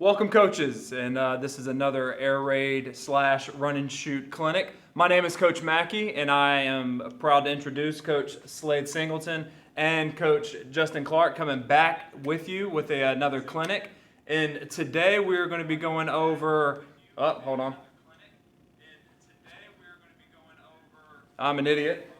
Welcome, coaches, and this is another air raid / run and shoot clinic. My name is Coach McKie, and I am proud to introduce Coach Slade Singleton and Coach Justin Clark coming back with you with another clinic. And today we're going to be going over. Oh, hold on. I'm an idiot.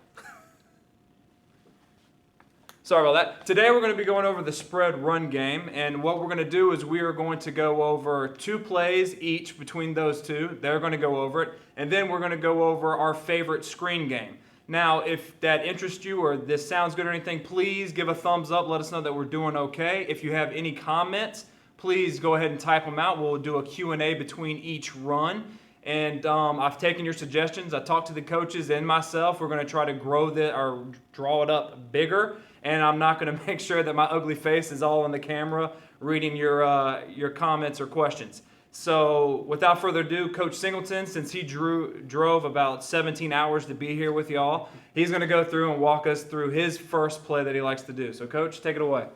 Sorry about that. Today we're going to be going over the spread run game, and what we're going to do is we are going to go over 2 plays each between those two. They're going to go over it, and then we're going to go over our favorite screen game. Now, if that interests you or this sounds good or anything, please give a thumbs up. Let us know that we're doing okay. If you have any comments, please go ahead and type them out. We'll do a Q&A between each run. And I've taken your suggestions. I talked to the coaches and myself. We're going to try to grow or draw it up bigger. And I'm not going to make sure that my ugly face is all on the camera reading your comments or questions. So without further ado, Coach Singleton, since he drove about 17 hours to be here with y'all, he's going to go through and walk us through his first play that he likes to do. So, Coach, take it away.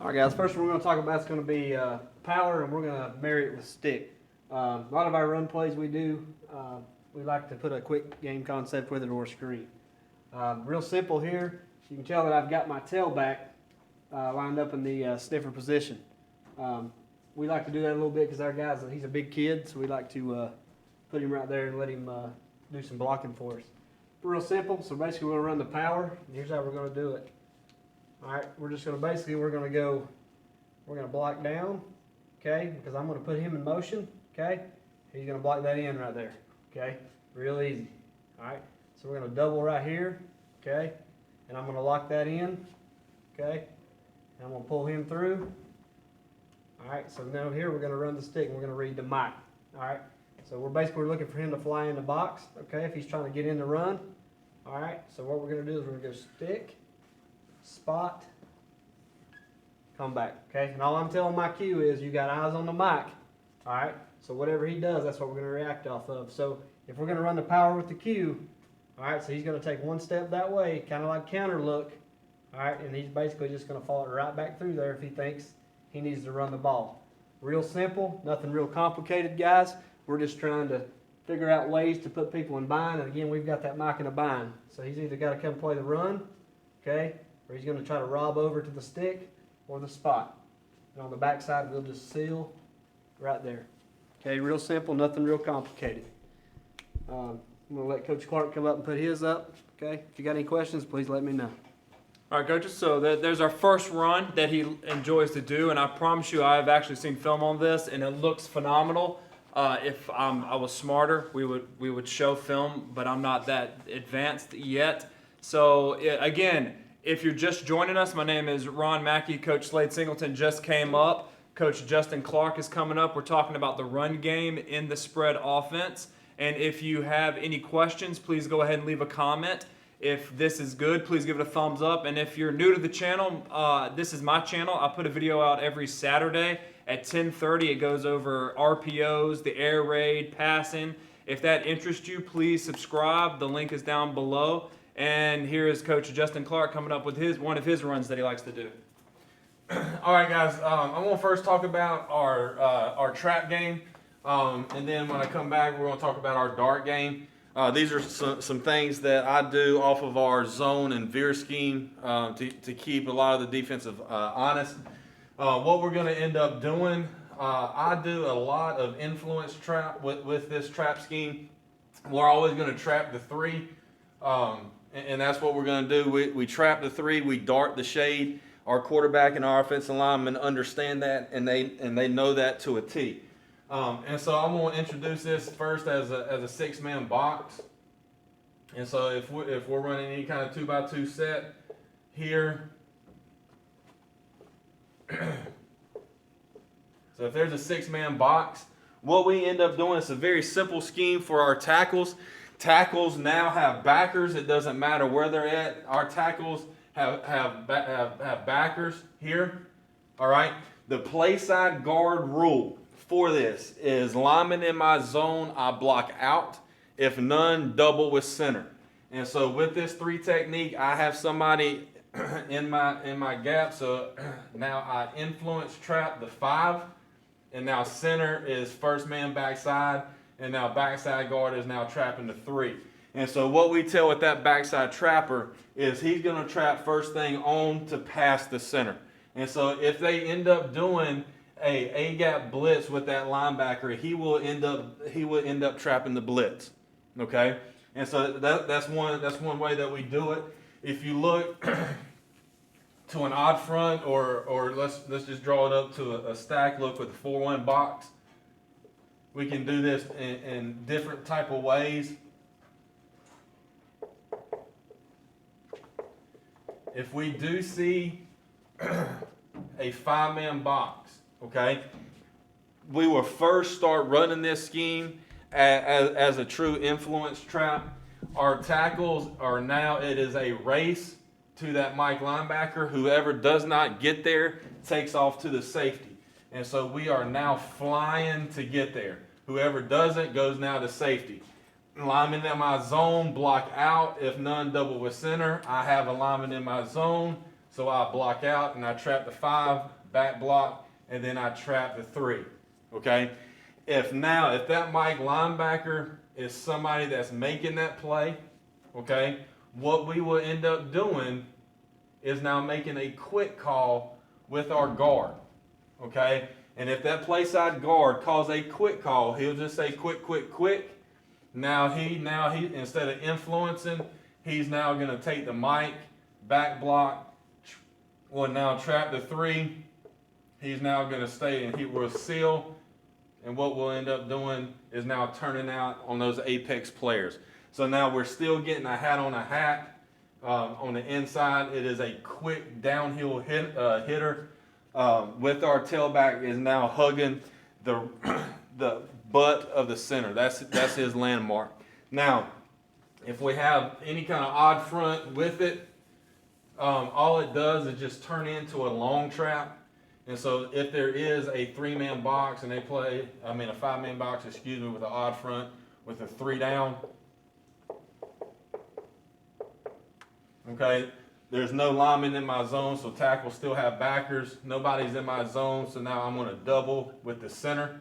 All right, guys. First one we're going to talk about is going to be power, and we're going to marry it with stick. A lot of our run plays we do, we like to put a quick game concept with it or a screen. Real simple here. You can tell that I've got my tailback lined up in the sniffer position. We like to do that a little bit because our guy's he's a big kid, so we like to put him right there and let him do some blocking for us. Real simple. So basically, we're going to run the power. Here's how we're going to do it. All right, we're just going to we're going to block down, okay? Because I'm going to put him in motion, okay? He's going to block that in right there, okay? Real easy. All right. So we're going to double right here, okay? And I'm going to lock that in, okay? And I'm going to pull him through. All right, so now here we're going to run the stick and we're going to read the mic. All right, so we're looking for him to fly in the box, okay, if he's trying to get in the run. All right, so what we're going to do is we're going to go stick, spot, come back, okay? And all I'm telling my cue is you got eyes on the mic, all right? So whatever he does, that's what we're going to react off of. So if we're going to run the power with the cue, all right, so he's going to take one step that way, kind of like counter look, all right, and he's basically just going to fall right back through there if he thinks he needs to run the ball. Real simple, nothing real complicated, guys. We're just trying to figure out ways to put people in bind, and again, we've got that mic in a bind. So he's either got to come play the run, okay, or he's going to try to rob over to the stick or the spot. And on the backside, we'll just seal right there. Okay, real simple, nothing real complicated. I'm going to let Coach Clark come up and put his up. Okay. If you got any questions, please let me know. All right, coaches, so there's our first run that he enjoys to do, and I promise you I've actually seen film on this, and it looks phenomenal. If I was smarter, we would show film, but I'm not that advanced yet. So, again, if you're just joining us, my name is Ron McKie. Coach Slade Singleton just came up. Coach Justin Clark is coming up. We're talking about the run game in the spread offense. And if you have any questions, please go ahead and leave a comment. If this is good, please give it a thumbs up. And if you're new to the channel, this is my channel. I put a video out every Saturday at 10:30. It goes over RPOs, the air raid, passing. If that interests you, please subscribe. The link is down below. And here is Coach Justin Clark coming up with one of his runs that he likes to do. All right, guys. I'm going to first talk about our trap game. And then when I come back, we're going to talk about our dart game. These are some things that I do off of our zone and veer scheme to keep a lot of the defensive honest. What we're going to end up doing, I do a lot of influence trap with this trap scheme. We're always going to trap the 3, and that's what we're going to do. We trap the 3, we dart the shade. Our quarterback and our offensive linemen understand that, and they know that to a T. And so I'm going to introduce this first as a 6-man box. And so if we're running any kind of 2x2 set here, so if there's a 6-man box, what we end up doing is a very simple scheme for our tackles. Tackles now have backers. It doesn't matter where they're at. Our tackles have backers here. All right. The play side guard rule for this is lineman in my zone, I block out. If none, double with center. And so with this 3 technique, I have somebody in my gap. So now I influence trap the 5, and now center is first man backside, and now backside guard is now trapping the 3. And so what we tell with that backside trapper is he's going to trap first thing on to pass the center. And so if they end up doing a gap blitz with that linebacker, he will end up trapping the blitz. Okay? And so that's one way that we do it. If you look to an odd front, or let's just draw it up to a stack look with a 4-1 box, we can do this in different type of ways. If we do see a 5-man box, okay, we will first start running this scheme as a true influence trap. Our tackles are now, it is a race to that Mike linebacker. Whoever does not get there takes off to the safety. And so we are now flying to get there. Whoever doesn't goes now to safety. Lineman in my zone, block out. If none, double with center. I have a lineman in my zone, so I block out and I trap the 5, back block, and then I trap the 3. Okay? If that Mike linebacker is somebody that's making that play, okay, what we will end up doing is now making a quick call with our guard. Okay? And if that play side guard calls a quick call, he'll just say quick, quick, quick. Now he instead of influencing, he's now going to take the Mike, back block, will now trap the 3. He's now going to stay and he will seal. And what we'll end up doing is now turning out on those apex players. So now we're still getting a hat on a hat. On the inside, it is a quick downhill hitter. With our tailback is now hugging the butt of the center. That's his landmark. Now, if we have any kind of odd front with it, all it does is just turn into a long trap. And so if there is a 3-man box and they play, a 5-man box, with an odd front with a 3 down. Okay, there's no lineman in my zone, so tackles still have backers. Nobody's in my zone, so now I'm going to double with the center.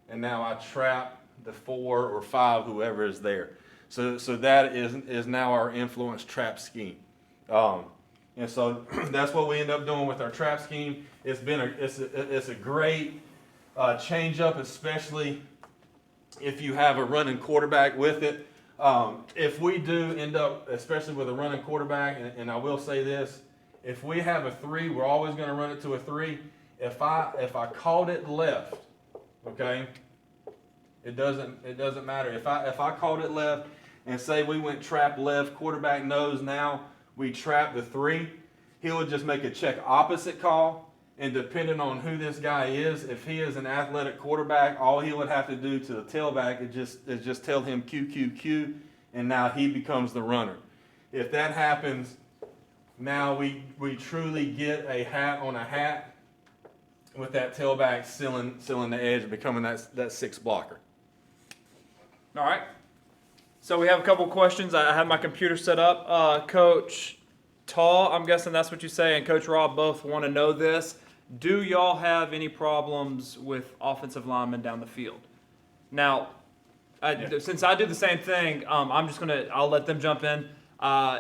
And now I trap the 4 or 5, whoever is there. So that is now our influence trap scheme. And so that's what we end up doing with our trap scheme. It's a great change up, especially if you have a running quarterback with it. If we do end up, especially with a running quarterback, and I will say this, if we have a 3, we're always going to run it to a 3. If I called it left, okay, it doesn't matter. If I called it left and say we went trap left, quarterback knows now we trap the 3, he would just make a check opposite call. And depending on who this guy is, if he is an athletic quarterback, all he would have to do to the tailback is just tell him Q, Q, Q, and now he becomes the runner. If that happens, now we truly get a hat on a hat with that tailback sealing the edge and becoming that 6 blocker. All right. So we have a couple questions. I have my computer set up. Coach Tall, I'm guessing that's what you say, and Coach Rob both want to know this. Do y'all have any problems with offensive linemen down the field? Now, since I do the same thing, I'll let them jump in.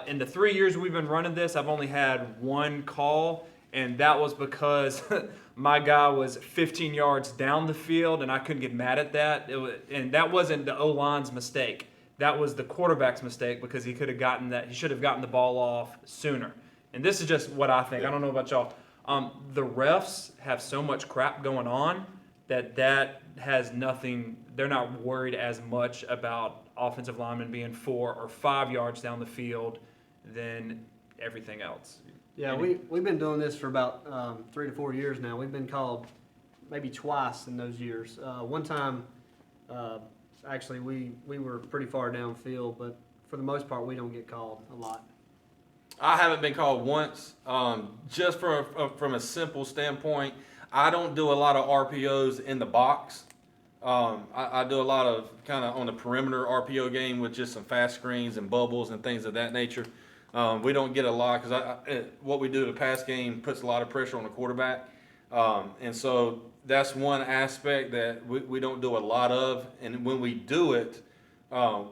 In the 3 years we've been running this, I've only had 1 call, and that was because my guy was 15 yards down the field, and I couldn't get mad at that. And that wasn't the O-line's mistake. That was the quarterback's mistake because he should have gotten the ball off sooner. And this is just what I think. I don't know about y'all. The refs have so much crap going on that has nothing. They're not worried as much about offensive linemen being 4 or 5 yards down the field than everything else. Yeah, we've been doing this for about 3 to 4 years now. We've been called maybe twice in those years. One time, actually, we were pretty far downfield, but for the most part, we don't get called a lot. I haven't been called once. Just from a simple standpoint, I don't do a lot of RPOs in the box. I do a lot of kind of on the perimeter RPO game with just some fast screens and bubbles and things of that nature. We don't get a lot because what we do in the pass game puts a lot of pressure on the quarterback. And so that's one aspect that we don't do a lot of. And when we do it,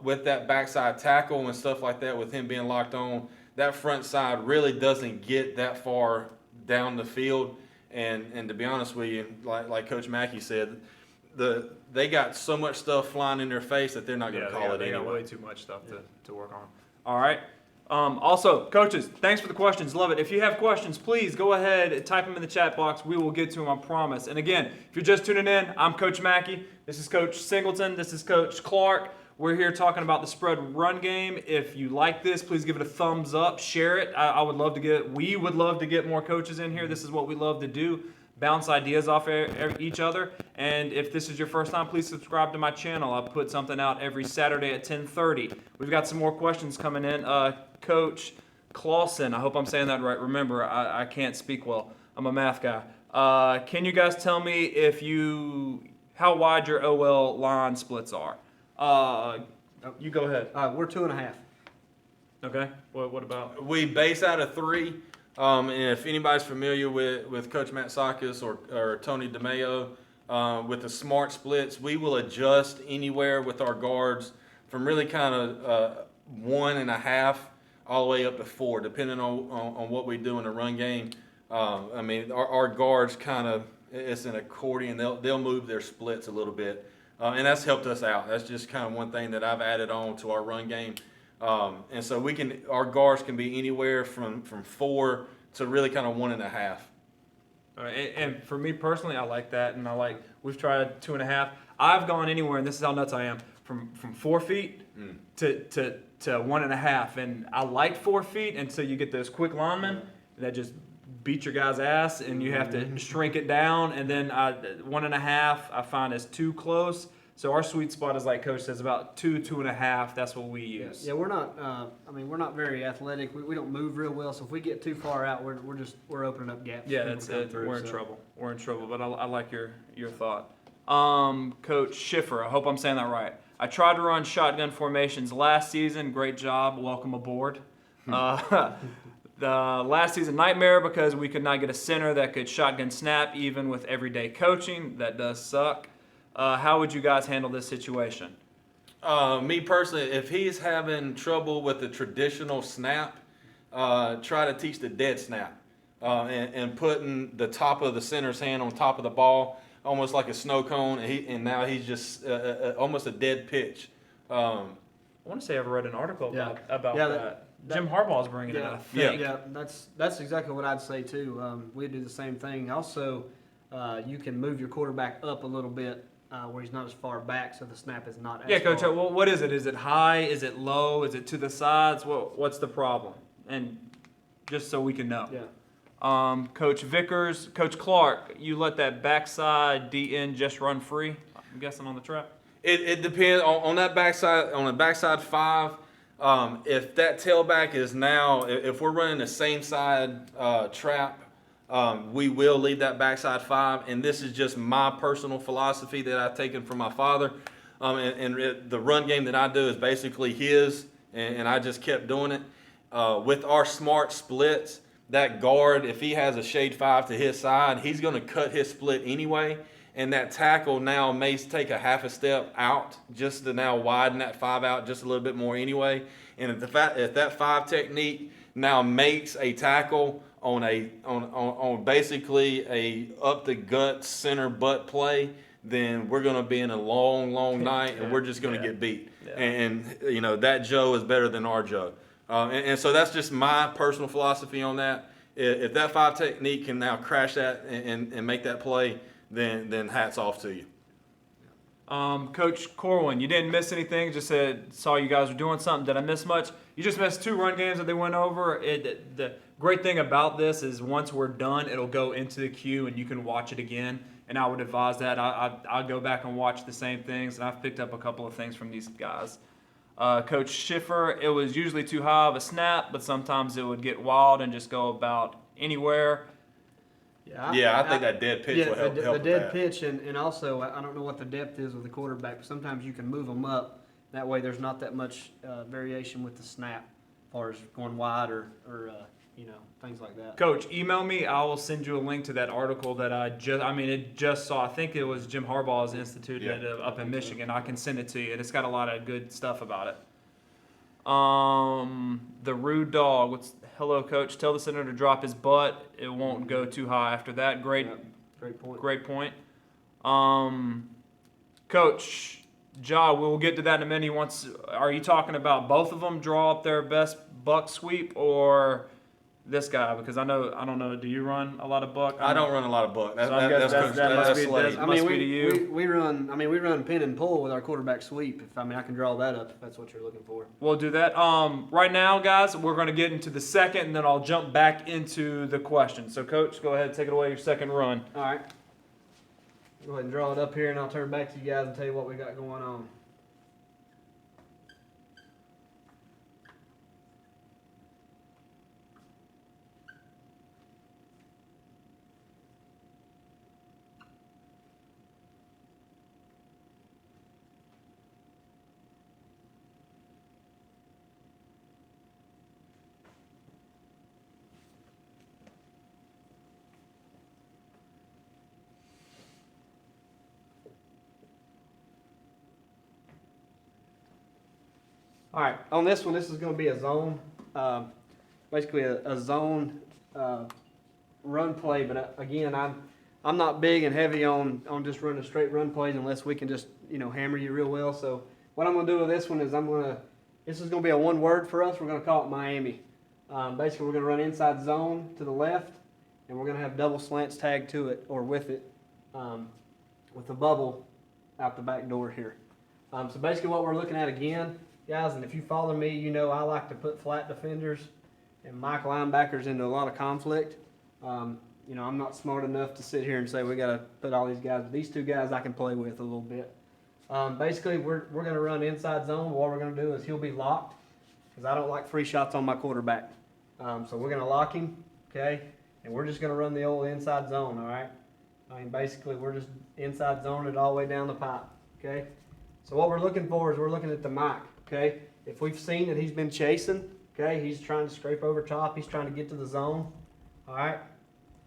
with that backside tackle and stuff like that, with him being locked on, that front side really doesn't get that far down the field. And to be honest with you, like Coach McKie said, they got so much stuff flying in their face that they're not going to call it they got anyway. way too much stuff to work on. All right. Also, coaches, thanks for the questions. Love it. If you have questions, please go ahead and type them in the chat box. We will get to them, I promise. And again, if you're just tuning in, I'm Coach McKie. This is Coach Singleton. This is Coach Clark. We're here talking about the spread run game. If you like this, please give it a thumbs up. Share it. We would love to get more coaches in here. This is what we love to do. Bounce ideas off each other. And if this is your first time, please subscribe to my channel. I put something out every Saturday at 10:30. We've got some more questions coming in. Coach Clausen, I hope I'm saying that right. Remember, I can't speak well. I'm a math guy. Can you guys tell me how wide your OL line splits are? You go ahead. We're 2.5. Okay. What about? We base out of 3. And if anybody's familiar with Coach Matt Sakis or Tony DeMeo, with the smart splits, we will adjust anywhere with our guards from really kind of 1.5 all the way up to 4, depending on what we do in the run game. I mean, our guards it's an accordion. They'll move their splits a little bit. And that's helped us out. That's just kind of one thing that I've added on to our run game. And so our guards can be anywhere from 4 to really kind of 1.5. All right, and for me personally, I like that, and we've tried 2.5. I've gone anywhere, and this is how nuts I am, from 4 feet to 1.5, and I like 4 feet until you get those quick linemen that just beat your guy's ass, and you have to shrink it down, and then 1.5 I find is too close. So our sweet spot is, like Coach says, about 2.5. That's what we use. Yeah, we're not. We're not very athletic. We don't move real well. So if we get too far out, we're opening up gaps. Yeah, that's it. We're in trouble. We're in trouble. But I like your thought. Coach Schiffer, I hope I'm saying that right. I tried to run shotgun formations last season. Great job. Welcome aboard. The last season nightmare because we could not get a center that could shotgun snap even with everyday coaching. That does suck. How would you guys handle this situation? Me personally, if he's having trouble with the traditional snap, try to teach the dead snap and putting the top of the center's hand on top of the ball, almost like a snow cone, and now he's just almost a dead pitch. I want to say I've read an article about Yeah, that. Jim Harbaugh's bringing it, I think. Yeah, that's exactly what I'd say too. We do the same thing. Also, you can move your quarterback up a little bit where he's not as far back, so the snap is not as Yeah, Coach, far. well, what is it? Is it high? Is it low? Is it to the sides? What's the problem? And just so we can know. Yeah. Coach Vickers, Coach Clark, you let that backside DN just run free, I'm guessing, on the trap? It depends on that backside, on the backside 5. If that tailback is now, if we're running the same side trap, we will leave that backside 5, and this is just my personal philosophy that I've taken from my father. The run game that I do is basically his, and I just kept doing it. With our smart splits, that guard, if he has a shade 5 to his side, he's going to cut his split anyway, and that tackle now may take a half a step out just to now widen that 5 out just a little bit more anyway. And if that 5 technique now makes a tackle on basically a up the gut center butt play, then we're going to be in a long night, and we're just going to get beat. Yeah. And that Joe is better than our Joe, and so that's just my personal philosophy on that. If that 5 technique can now crash that and make that play, then hats off to you. Coach Corwin, you didn't miss anything. Just saw you guys were doing something. Did I miss much? You just missed 2 run games that they went over. The great thing about this is once we're done, it'll go into the queue and you can watch it again. And I would advise that. I'll go back and watch the same things, and I've picked up a couple of things from these guys. Coach Schiffer, it was usually too high of a snap, but sometimes it would get wild and just go about anywhere. Yeah, I think that dead pitch will help. The dead pitch, and also I don't know what the depth is with the quarterback, but sometimes you can move them up. That way there's not that much variation with the snap far as going wide or things like that. Coach, email me. I will send you a link to that article that it just saw. I think it was Jim Harbaugh's instituted it up in Michigan. I can send it to you, and it's got a lot of good stuff about it. The rude dog. Hello, Coach. Tell the center to drop his butt. It won't go too high after that. Great point. Great point. Coach, Ja, we'll get to that in a minute. Are you talking about both of them draw up their best buck sweep, or this guy? Because I don't know. Do you run a lot of buck? I don't run a lot of buck. So I'm guessing that must be to you. We run pin and pull with our quarterback sweep. I can draw that up if that's what you're looking for. We'll do that. Right now, guys, we're going to get into the second, and then I'll jump back into the question. So, Coach, go ahead, take it away. Your second run. All right. Go ahead and draw it up here, and I'll turn back to you guys and tell you what we got going on. All right, on this one, this is going to be a zone, basically a zone run play. But again, I'm not big and heavy on just running straight run plays unless we can just hammer you real well. So what I'm going to do with this one is this is going to be a one word for us. We're going to call it Miami. Basically, we're going to run inside zone to the left, and we're going to have double slants tagged to it or with it, with the bubble out the back door here. So basically, what we're looking at again. Guys, and if you follow me, I like to put flat defenders and Mike linebackers into a lot of conflict. I'm not smart enough to sit here and say we got to put all these guys. But these two guys I can play with a little bit. Basically, we're going to run inside zone. What we're going to do is he'll be locked because I don't like free shots on my quarterback. So we're going to lock him, okay? And we're just going to run the old inside zone, all right? Basically, we're just inside zone it all the way down the pipe, okay? So what we're looking for is we're looking at the Mike. Okay, if we've seen that he's been chasing, okay, he's trying to scrape over top, he's trying to get to the zone, all right.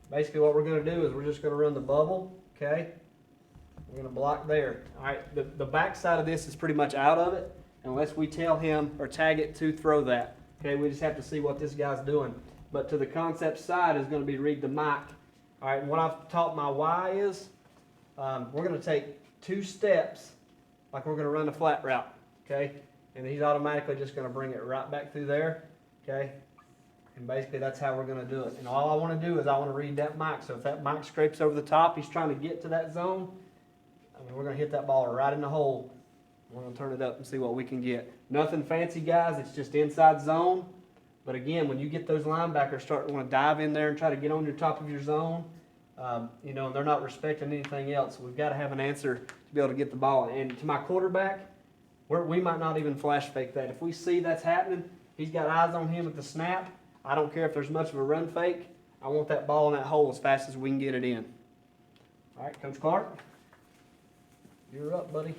Basically what we're going to do is we're just going to run the bubble, okay. We're going to block there, all right. The back side of this is pretty much out of it unless we tell him or tag it to throw that, okay. We just have to see what this guy's doing. But to the concept side is going to be read the mic, all right. And what I've taught my Y is we're going to take 2 steps like we're going to run the flat route, okay. And he's automatically just going to bring it right back through there, okay? And basically that's how we're going to do it. And all I want to do is I want to read that mic. So if that mic scrapes over the top, he's trying to get to that zone, we're going to hit that ball right in the hole. We're going to turn it up and see what we can get. Nothing fancy, guys. It's just inside zone. But again, when you get those linebackers starting to want to dive in there and try to get on your top of your zone, they're not respecting anything else. So we've got to have an answer to be able to get the ball. And to my quarterback, we might not even flash fake that. If we see that's happening, he's got eyes on him at the snap. I don't care if there's much of a run fake. I want that ball in that hole as fast as we can get it in. All right, Coach Clark, you're up, buddy.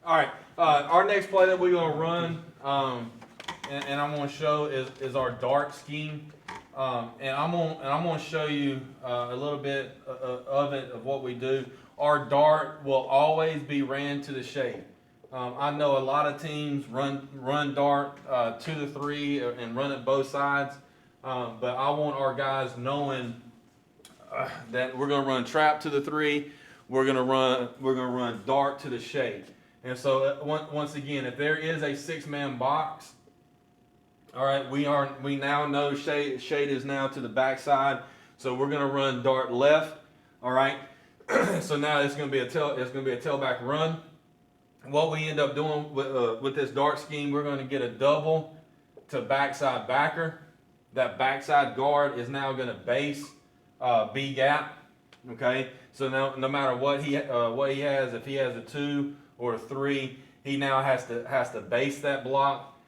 All right, our next play that we're going to run, and I'm going to show is our dart scheme. And I'm going to show you a little bit of what we do. Our dart will always be ran to the shade. I know a lot of teams run dart 2 to 3 and run it both sides, but I want our guys knowing that we're going to run trap to the 3. We're going to run dart to the shade. And so once again, if there is a 6-man box, all right, we now know shade is now to the backside, so we're going to run dart left. All right. So now it's going to be a tailback run. What we end up doing with this dart scheme, we're going to get a double to backside backer. That backside guard is now going to base B gap. Okay, so now no matter what he has, if he has a 2 or a 3, he now has to base that block.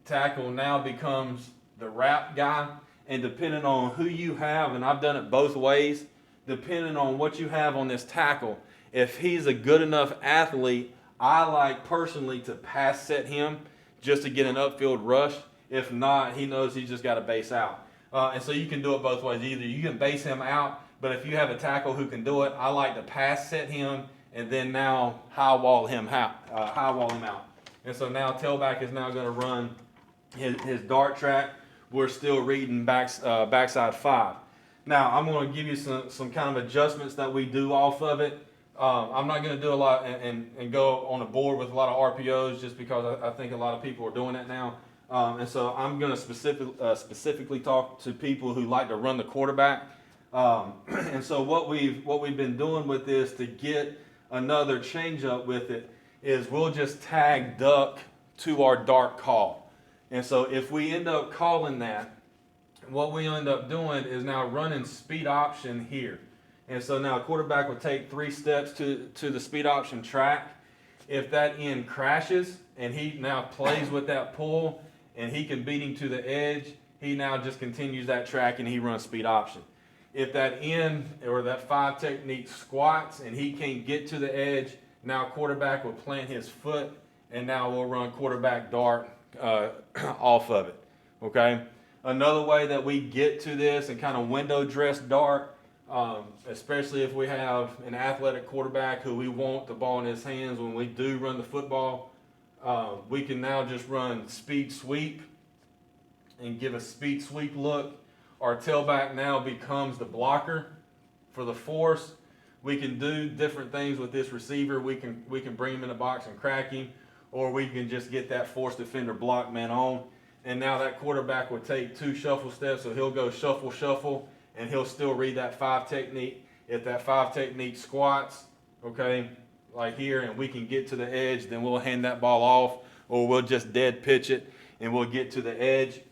Tackle now becomes the wrap guy, and depending on who you have, and I've done it both ways. Depending on what you have on this tackle, if he's a good enough athlete, I like personally to pass set him just to get an upfield rush. If not, he knows he's just got to base out. And so you can do it both ways. Either you can base him out, but if you have a tackle who can do it, I like to pass set him and then now high wall him out. And so now tailback is now going to run his dart track. We're still reading backside 5. Now I'm going to give you some kind of adjustments that we do off of it. I'm not going to do a lot and go on a board with a lot of RPOs just because I think a lot of people are doing that now. And so I'm going to specifically talk to people who like to run the quarterback. And so what we've been doing with this to get another change up with it is we'll just tag duck to our dart call. And so if we end up calling that, what we end up doing is now running speed option here. And so now a quarterback will take 3 steps to the speed option track. If that end crashes and he now plays with that pull and he can beat him to the edge, he now just continues that track and he runs speed option. If that end or that 5 technique squats and he can't get to the edge, now quarterback will plant his foot and now we'll run quarterback dart off of it. Okay. Another way that we get to this and kind of window dress dart, especially if we have an athletic quarterback who we want the ball in his hands when we do run the football, we can now just run speed sweep and give a speed sweep look. Our tailback now becomes the blocker for the force. We can do different things with this receiver. We can bring him in the box and crack him, or we can just get that force defender block man on. And now that quarterback will take 2 shuffle steps, so he'll go shuffle, shuffle, and he'll still read that 5 technique. If that 5 technique squats, okay, like here, and we can get to the edge, then we'll hand that ball off, or we'll just dead pitch it, and we'll get to the edge.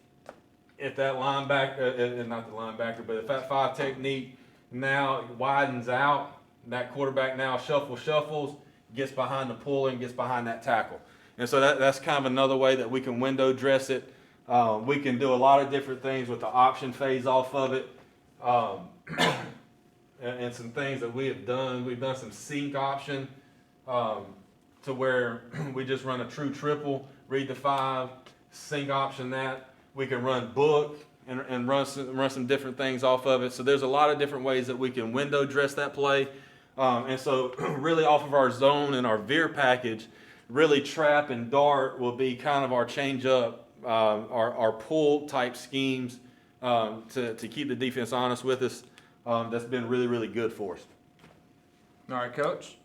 If that linebacker, not the linebacker, but if that 5 technique now widens out, that quarterback now shuffles, gets behind the puller and gets behind that tackle. And so that's kind of another way that we can window dress it. We can do a lot of different things with the option phase off of it. And some things that we have done. We've done some sync option to where we just run a true triple, read the 5, sync option that. We can run book and run some different things off of it. So there's a lot of different ways that we can window dress that play. And so really off of our zone and our veer package, really trap and dart will be kind of our change up, our pull type schemes to keep the defense honest with us. That's been really, really good for us. All right, Coach.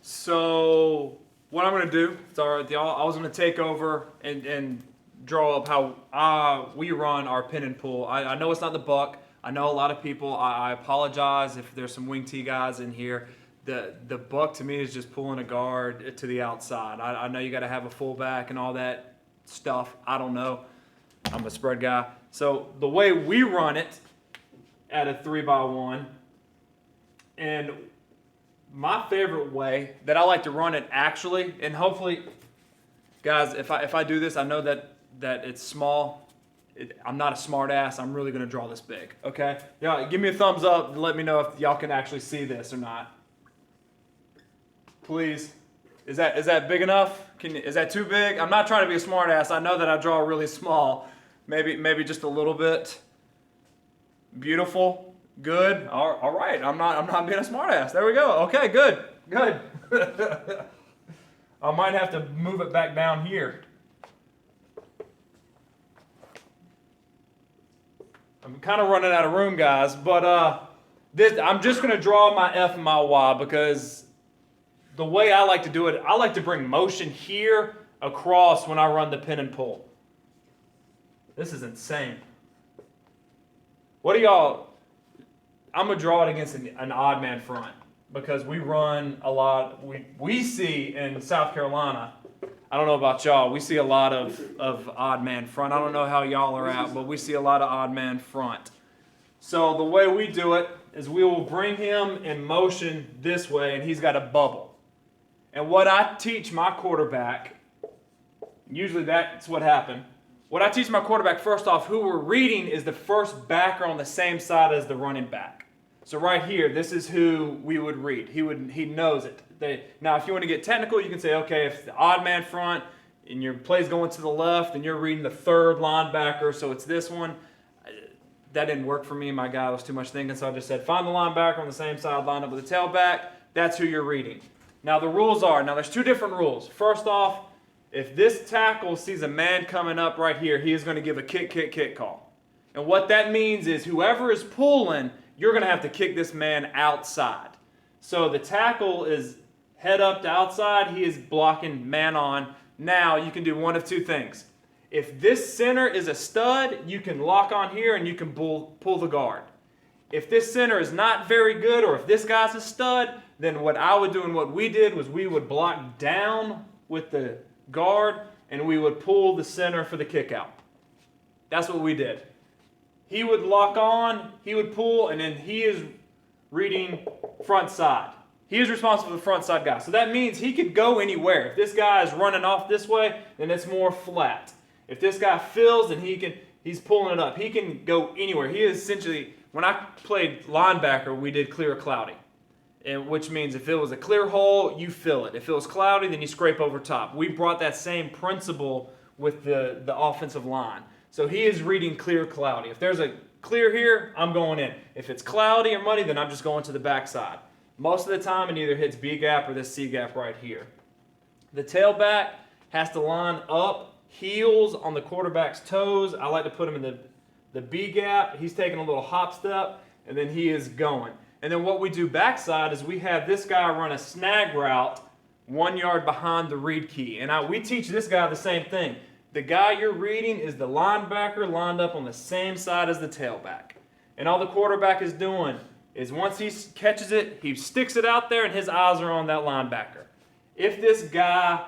So what I'm going to do, it's all right with y'all, I was going to take over and draw up how we run our pin and pull. I know it's not the buck. I know a lot of people, I apologize if there's some wing T guys in here. The buck to me is just pulling a guard to the outside. I know you got to have a fullback and all that stuff. I don't know. I'm a spread guy. So the way we run it at a 3x1, and my favorite way that I like to run it actually, and hopefully, guys, if I do this, I know that it's small. I'm not a smart ass. I'm really going to draw this big. Okay? Yeah, give me a thumbs up and let me know if y'all can actually see this or not. Please. Is that big enough? Is that too big? I'm not trying to be a smart ass. I know that I draw really small. Maybe just a little bit. Beautiful. Good. All right. I'm not being a smart ass. There we go. Okay, good. I might have to move it back down here. I'm kind of running out of room, guys, but I'm just going to draw my F and my Y because the way I like to do it, I like to bring motion here across when I run the pin and pull. This is insane. What do y'all... I'm going to draw it against an odd man front because we run a lot. We see in South Carolina, I don't know about y'all, we see a lot of odd man front. I don't know how y'all are at, but we see a lot of odd man front. So the way we do it is we will bring him in motion this way, and he's got a bubble. And what I teach my quarterback, usually that's what happened. What I teach my quarterback, first off, who we're reading is the first backer on the same side as the running back. So right here, this is who we would read. He knows it. Now, if you want to get technical, you can say, okay, if the odd man front, and your play's going to the left, and you're reading the third linebacker, so it's this one. That didn't work for me. My guy was too much thinking, so I just said, find the linebacker on the same side, line up with the tailback. That's who you're reading. Now, the rules are, there's two different rules. First off, if this tackle sees a man coming up right here, he is going to give a kick call. And what that means is whoever is pulling, you're going to have to kick this man outside. So the tackle is head up to outside. He is blocking man on. Now, you can do one of two things. If this center is a stud, you can lock on here and you can pull the guard. If this center is not very good, or if this guy's a stud, then what I would do and what we did was we would block down with the guard and we would pull the center for the kick out. That's what we did. He would lock on, he would pull, and then he is reading front side. He is responsible for the front side guy. So that means he could go anywhere. If this guy is running off this way, then it's more flat. If this guy fills, then he's pulling it up. He can go anywhere. He is essentially, when I played linebacker, we did clear or cloudy. Which means if it was a clear hole, you fill it. If it was cloudy, then you scrape over top. We brought that same principle with the offensive line. So he is reading clear, cloudy. If there's a clear here, I'm going in. If it's cloudy or muddy, then I'm just going to the backside. Most of the time, it either hits B gap or this C gap right here. The tailback has to line up, heels on the quarterback's toes. I like to put him in the B gap. He's taking a little hop step, and then he is going. And then what we do backside is we have this guy run a snag route 1 yard behind the read key. And we teach this guy the same thing. The guy you're reading is the linebacker lined up on the same side as the tailback. And all the quarterback is doing is once he catches it, he sticks it out there and his eyes are on that linebacker. If this guy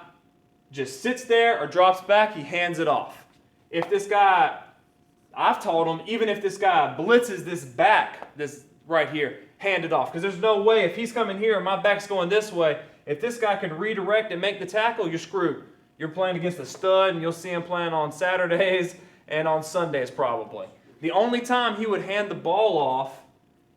just sits there or drops back, he hands it off. If this guy, I've told him, even if this guy blitzes this back, this right here, hand it off. Because there's no way, if he's coming here and my back's going this way, if this guy can redirect and make the tackle, you're screwed. You're playing against a stud, and you'll see him playing on Saturdays and on Sundays probably. The only time he would hand the ball off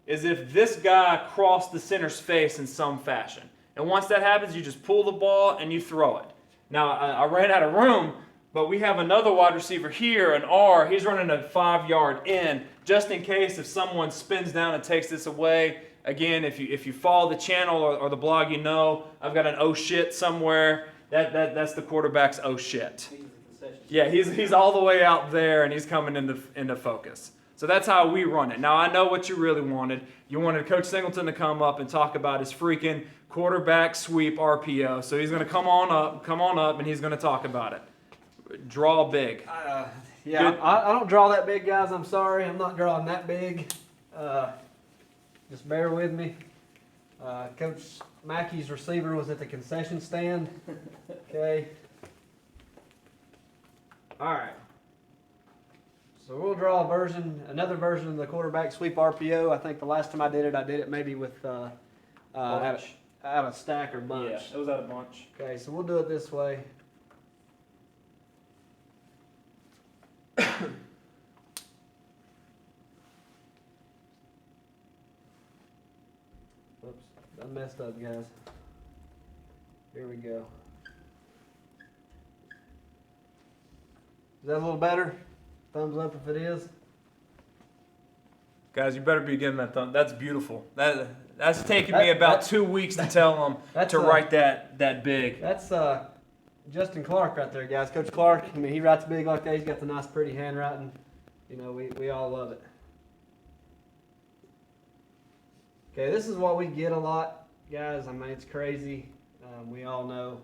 is if this guy crossed the center's face in some fashion. And once that happens, you just pull the ball and you throw it. Now, I ran out of room, but we have another wide receiver here, an R. He's running a 5 yard in, just in case if someone spins down and takes this away. Again, if you follow the channel or the blog, you know I've got an oh shit somewhere. That's the quarterback's oh shit. Yeah, he's all the way out there, and he's coming into focus. So that's how we run it. Now, I know what you really wanted. You wanted Coach Singleton to come up and talk about his freaking quarterback sweep RPO. So he's going to come on up, and he's going to talk about it. Draw big. Yeah, I don't draw that big, guys. I'm sorry. I'm not drawing that big. Just bear with me. Coach McKie's receiver was at the concession stand. Okay. All right. So we'll draw another version of the quarterback sweep RPO. I think the last time I did it maybe with out of stack or bunch. Yeah, it was out of bunch. Okay, so we'll do it this way. Oops, I messed up, guys. Here we go. Is that a little better? Thumbs up if it is. Guys, you better be getting that thumb. That's beautiful. That's taken me about 2 weeks to tell them to write that big. That's Justin Clark right there, guys. Coach Clark, I mean, he writes big like that. He's got the nice, pretty handwriting. You know, we all love it. Okay, this is what we get a lot, guys. I mean, it's crazy. We all know.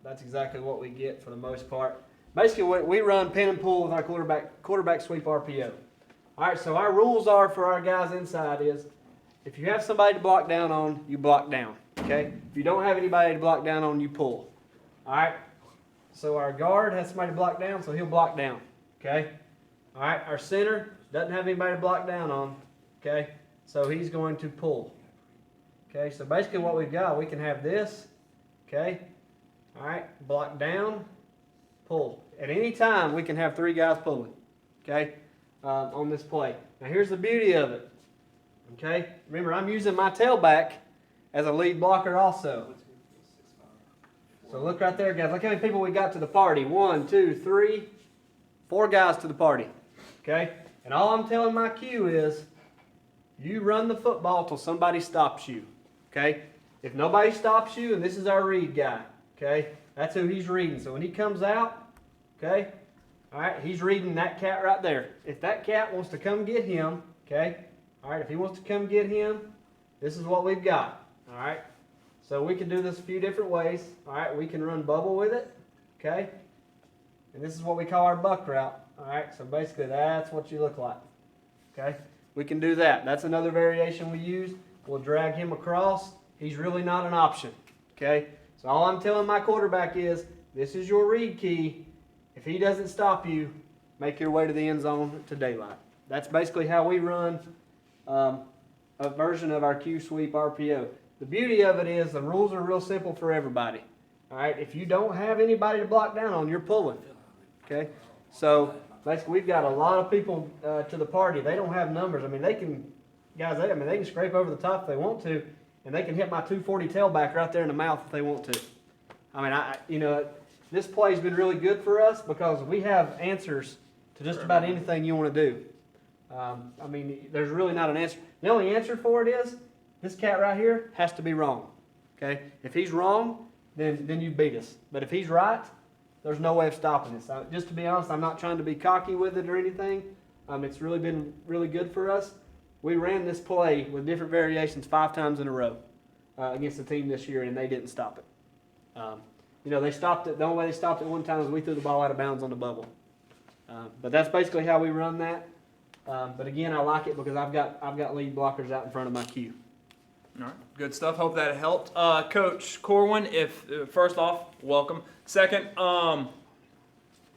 That's exactly what we get for the most part. Basically, we run pin and pull with our quarterback sweep RPO. All right, so our rules are for our guys inside is if you have somebody to block down on, you block down. Okay? If you don't have anybody to block down on, you pull. All right? So our guard has somebody to block down, so he'll block down. Okay? All right, our center doesn't have anybody to block down on. Okay? So he's going to pull. Okay? So basically what we've got, we can have this. Okay? All right, block down, pull. At any time, we can have 3 guys pulling, okay, on this play. Now, here's the beauty of it, okay? Remember, I'm using my tailback as a lead blocker also. So look right there, guys. Look how many people we got to the party. 1, 2, 3, 4 guys to the party. Okay? And all I'm telling my Q is, you run the football till somebody stops you. Okay? If nobody stops you, and this is our read guy. Okay? That's who he's reading. So when he comes out, okay? All right, he's reading that cat right there. If that cat wants to come get him, okay? All right, if he wants to come get him, this is what we've got. All right? So we can do this a few different ways. All right, we can run bubble with it, okay? And this is what we call our buck route. All right, so basically that's what you look like, okay? We can do that. That's another variation we use. We'll drag him across. He's really not an option, okay? So all I'm telling my quarterback is, this is your read key. If he doesn't stop you, make your way to the end zone to daylight. That's basically how we run a version of our Q sweep RPO. The beauty of it is the rules are real simple for everybody. All right, if you don't have anybody to block down on, you're pulling. Okay, so basically we've got a lot of people to the party. They don't have numbers. I mean, they can, guys. They can scrape over the top if they want to, and they can hit my 240 tailback right there in the mouth if they want to. I mean, this play's been really good for us because we have answers to just about anything you want to do. I mean, there's really not an answer. The only answer for it is, this cat right here has to be wrong. Okay? If he's wrong, then you beat us. But if he's right, there's no way of stopping us. Just to be honest, I'm not trying to be cocky with it or anything. It's really been really good for us. We ran this play with different variations 5 times in a row against the team this year, and they didn't stop it. They stopped it. The only way they stopped it one time is we threw the ball out of bounds on the bubble. But that's basically how we run that. But again, I like it because I've got lead blockers out in front of my Q. All right, good stuff. Hope that helped. Coach Corwin, first off, welcome. Second,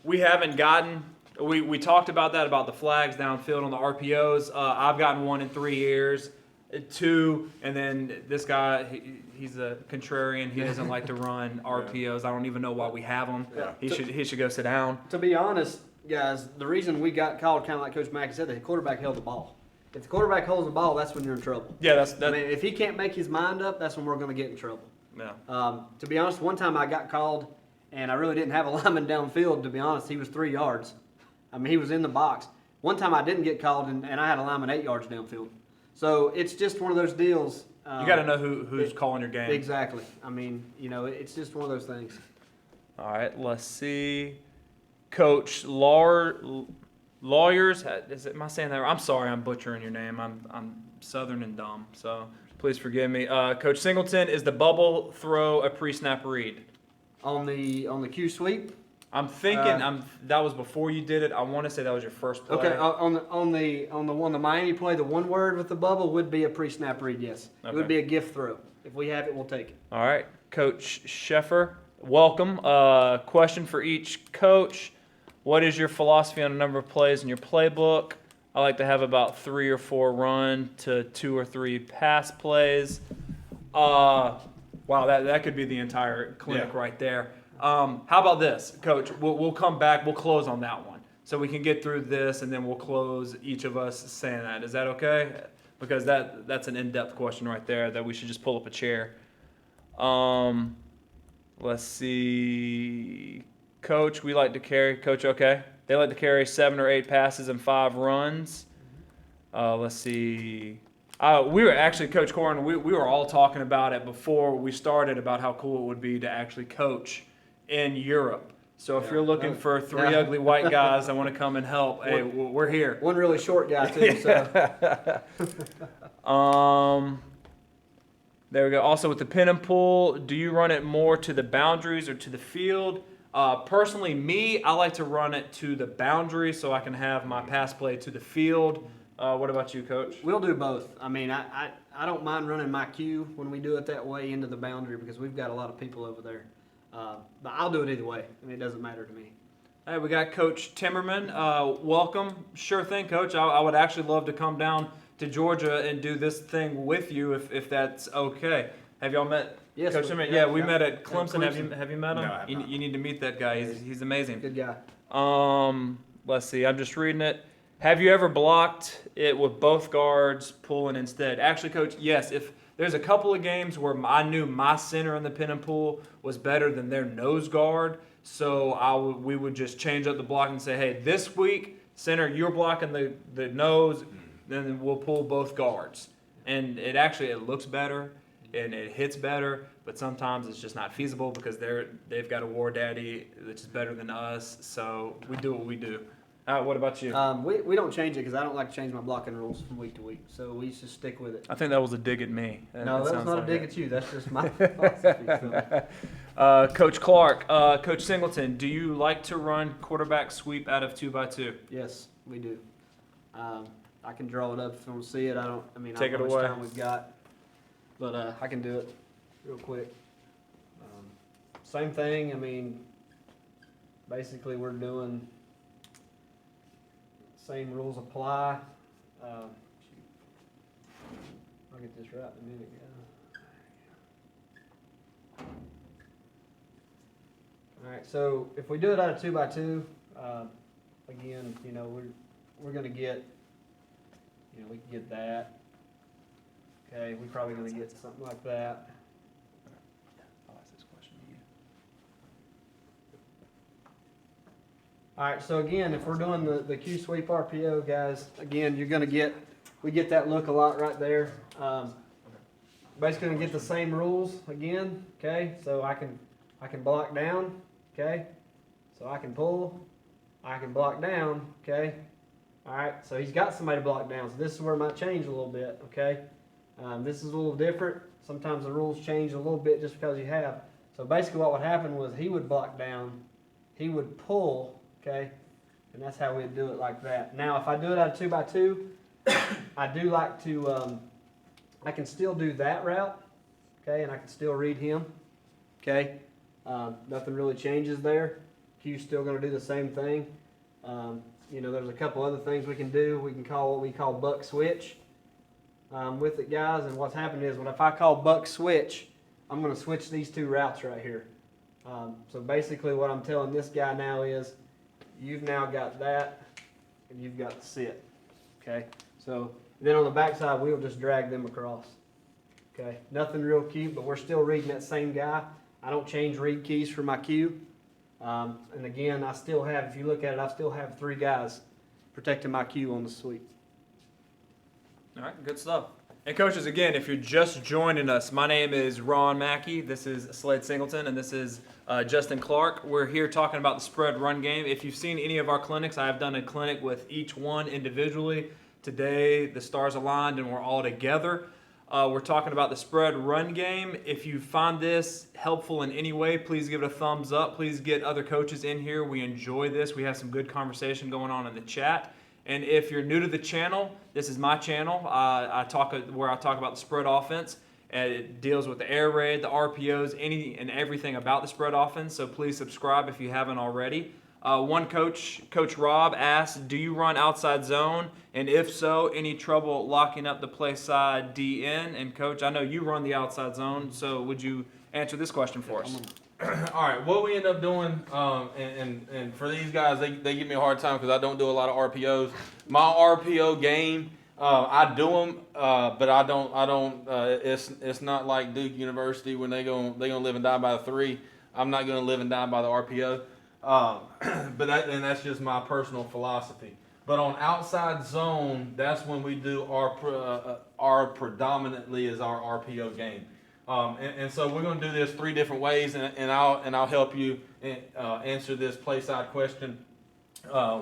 we haven't gotten, we talked about that, about the flags downfield on the RPOs. I've gotten 1 in 3 years, 2, and then this guy, he's a contrarian. He doesn't like to run RPOs. I don't even know why we have them. Yeah. He should go sit down. To be honest, guys, the reason we got called, kind of like Coach Mackey said, the quarterback held the ball. If the quarterback holds the ball, that's when you're in trouble. Yeah, that's. I mean, if he can't make his mind up, that's when we're going to get in trouble. Yeah. To be honest, one time I got called, and I really didn't have a lineman downfield. To be honest, he was 3 yards. I mean, he was in the box. One time I didn't get called, and I had a lineman 8 yards downfield. So it's just one of those deals. You got to know who's calling your game. Exactly. I mean, it's just one of those things. All right, let's see. Coach Lawyers, am I saying that right? I'm sorry, I'm butchering your name. I'm Southern and dumb, so please forgive me. Coach Singleton, is the bubble throw a pre-snap read? On the Q sweep? I'm thinking that was before you did it. I want to say that was your first play. Okay, on the Miami play, the one word with the bubble would be a pre-snap read. Yes, okay. It would be a gift throw. If we have it, we'll take it. All right, Coach Sheffer, welcome. Question for each coach. What is your philosophy on a number of plays in your playbook? I like to have about 3 or 4 run to 2 or 3 pass plays. Wow, that could be the entire clinic right there. How about this, Coach? We'll come back. We'll close on that one, so we can get through this, and then we'll close each of us saying that. Is that okay? Because that's an in-depth question right there that we should just pull up a chair. Let's see. Coach, we like to carry. Coach, okay. They like to carry 7 or 8 passes and 5 runs. Let's see. We were actually, Coach Corwin, we were all talking about it before we started about how cool it would be to actually coach in Europe. So if you're looking for 3 ugly white guys that want to come and help, hey, we're here. One really short guy too. So. There we go. Also with the pin and pull, do you run it more to the boundaries or to the field? Personally, I like to run it to the boundary so I can have my pass play to the field. What about you, Coach? We'll do both. I mean, I don't mind running my Q when we do it that way into the boundary because we've got a lot of people over there. But I'll do it either way. I mean, it doesn't matter to me. Hey, we got Coach Timmerman. Welcome. Sure thing, Coach. I would actually love to come down to Georgia and do this thing with you if that's okay. Have y'all met? Yes, Coach Timmerman? Yeah, we met at Clemson. Clemson. Have you met him? No, you need to meet that guy. He's amazing. Good guy. Let's see. I'm just reading it. Have you ever blocked it with both guards pulling instead? Actually, Coach, yes. If There's a couple of games where I knew my center in the pin and pull was better than their nose guard, so we would just change up the block and say, hey, this week, center, you're blocking the nose, then we'll pull both guards. And it looks better and it hits better, but sometimes it's just not feasible because they've got a war daddy which is better than us, so we do what we do. What about you? We don't change it because I don't like to change my blocking rules from week to week. So we just stick with it. I think that was a dig at me. No, that was not a dig at you. That's just my philosophy. So. Coach Clark, Coach Singleton, do you like to run quarterback sweep out of 2x2? Yes, we do. I can draw it up if you want to see it. I don't know Take it how much away. time we've got, but I can do it real quick. Same thing. I mean, basically we're doing same rules apply. I'll get this right in a minute, guys. All right, so if we do it out of 2x2, again, we're gonna get, we can get that. Okay, we're probably gonna get something like that. I'll ask this question to you. All right, so again, if we're doing the Q sweep RPO, guys, again, we get that look a lot right there. Basically gonna get the same rules again, okay? So I can block down, okay? So I can pull, I can block down, okay? All right, so he's got somebody to block down. So this is where it might change a little bit, okay? This is a little different. Sometimes the rules change a little bit just because you have. So basically what would happen was he would block down, he would pull, okay? And that's how we'd do it like that. Now, if I do it out of 2x2, I do like to, I can still do that route, okay? And I can still read him, okay? Nothing really changes there. Q's still gonna do the same thing. There's a couple other things we can do. We can call what we call buck switch with it, guys. And what's happened is if I call buck switch, I'm gonna switch these two routes right here. So basically what I'm telling this guy now is, you've now got that, and you've got the sit, okay? So then on the backside, we'll just drag them across, okay? Nothing real cute, but we're still reading that same guy. I don't change read keys for my Q. And again, I still have, if you look at it, I still have 3 guys protecting my Q on the sweep. All right, good stuff. And coaches, again, if you're just joining us, my name is Ron McKie. This is Slade Singleton, and this is Justin Clark. We're here talking about the spread run game. If you've seen any of our clinics, I have done a clinic with each one individually. Today, the stars aligned and we're all together. We're talking about the spread run game. If you find this helpful in any way, please give it a thumbs up. Please get other coaches in here. We enjoy this. We have some good conversation going on in the chat. And if you're new to the channel, this is my channel. I talk about the spread offense. And it deals with the air raid, the RPOs, any and everything about the spread offense. So please subscribe if you haven't already. One coach, Coach Rob, asked, do you run outside zone? And if so, any trouble locking up the play side DN? And Coach, I know you run the outside zone, so would you answer this question for us? All right, what we end up doing, and for these guys, they give me a hard time because I don't do a lot of RPOs. My RPO game, I do them, but I don't. It's not like Duke University when they gonna live and die by the 3. I'm not gonna live and die by the RPO. But that's just my personal philosophy. But on outside zone, that's when we do our predominantly is our RPO game. And so we're going to do this 3 different ways, and I'll help you answer this play side question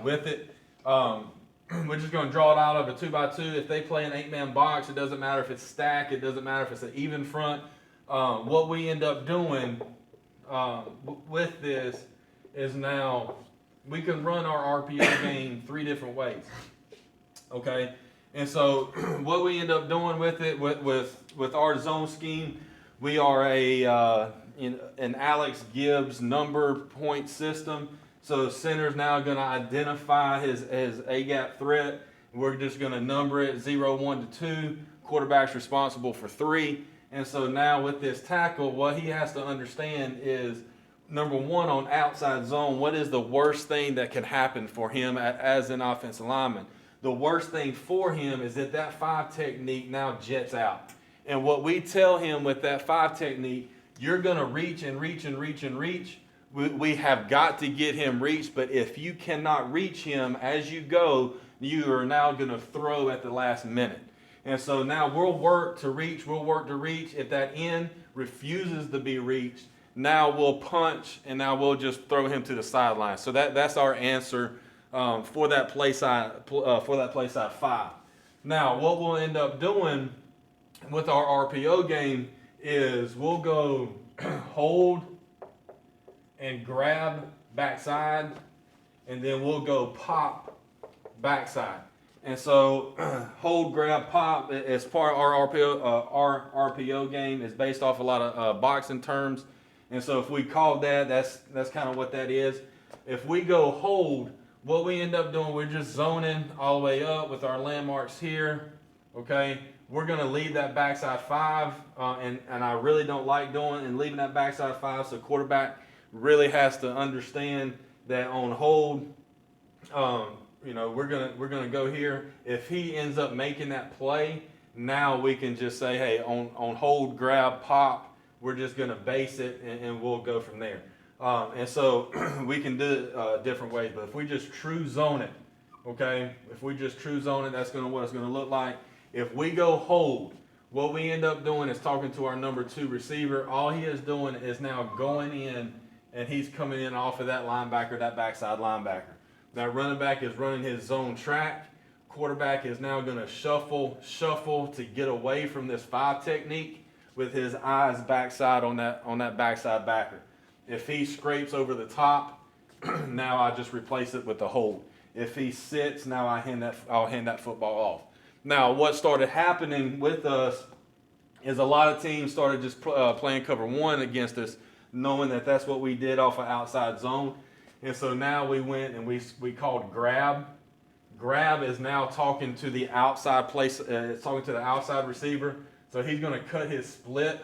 with it. We're just going to draw it out of a 2x2. If they play an 8-man box, it doesn't matter if it's stacked. It doesn't matter if it's an even front. What we end up doing with this is now we can run our RPO game 3 different ways. Okay, and so what we end up doing with it with our zone scheme, we are an Alex Gibbs number point system. So center's now going to identify his A-gap threat. We're just going to number it 0, 1 to 2. Quarterback's responsible for 3. And so now with this tackle, what he has to understand is, number 1, on outside zone, what is the worst thing that can happen for him as an offensive lineman? The worst thing for him is that 5 technique now jets out. And what we tell him with that 5 technique, you're going to reach and reach and reach and reach. We have got to get him reached, but if you cannot reach him as you go, you are now going to throw at the last minute. And so now we'll work to reach. If that end refuses to be reached, now we'll punch, and now we'll just throw him to the sideline. So that's our answer for that play side 5. Now what we'll end up doing with our RPO game is we'll go hold and grab backside, and then we'll go pop backside. And so hold, grab, pop as part of our RPO game is based off a lot of boxing terms. And so if we call that, that's kind of what that is. If we go hold, what we end up doing, we're just zoning all the way up with our landmarks here. Okay, we're going to leave that backside 5, and I really don't like doing and leaving that backside 5. So quarterback really has to understand that on hold, we're gonna go here. If he ends up making that play, now we can just say, hey, on hold, grab, pop, we're just gonna base it, and we'll go from there. And so we can do it different ways. But if we just true zone it, okay, that's what it's gonna look like. If we go hold, what we end up doing is talking to our number 2 receiver. All he is doing is now going in, and he's coming in off of that linebacker, that backside linebacker. That running back is running his zone track. Quarterback is now going to shuffle to get away from this 5 technique with his eyes backside on that backside backer. If he scrapes over the top, now I just replace it with the hold. If he sits, now I'll hand that football off. Now, what started happening with us is a lot of teams started just playing cover 1 against us, knowing that that's what we did off of outside zone. And so now we went and we called grab. Grab is now talking to the outside it's talking to the outside receiver. So he's going to cut his split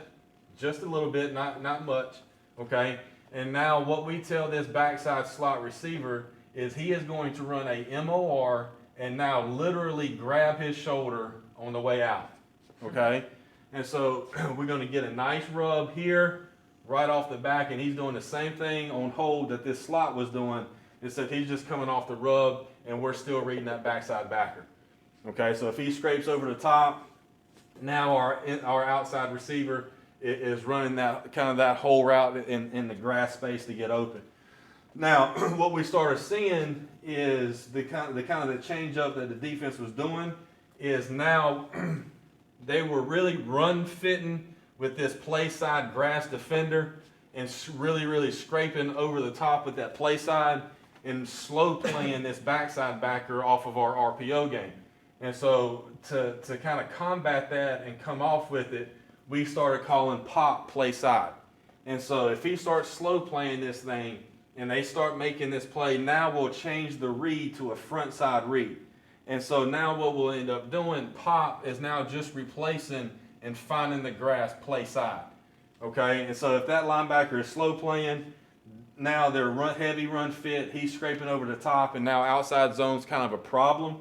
just a little bit, not much, okay? And now what we tell this backside slot receiver is he is going to run a MOR and now literally grab his shoulder on the way out, okay? And so we're going to get a nice rub here right off the back, and he's doing the same thing on hold that this slot was doing, except he's just coming off the rub, and we're still reading that backside backer. Okay, so if he scrapes over the top, now our outside receiver is running that kind of that whole route in the grass space to get open. Now, what we started seeing is the change up that the defense was doing is now they were really run fitting with this play side grass defender and really scraping over the top with that play side and slow playing this backside backer off of our RPO game. And so to kind of combat that and come off with it, we started calling pop play side. And so if he starts slow playing this thing and they start making this play, now we'll change the read to a front side read. And so now what we'll end up doing, pop is now just replacing and finding the grass play side. Okay, and so if that linebacker is slow playing, now they're run fit, he's scraping over the top, and now outside zone's kind of a problem.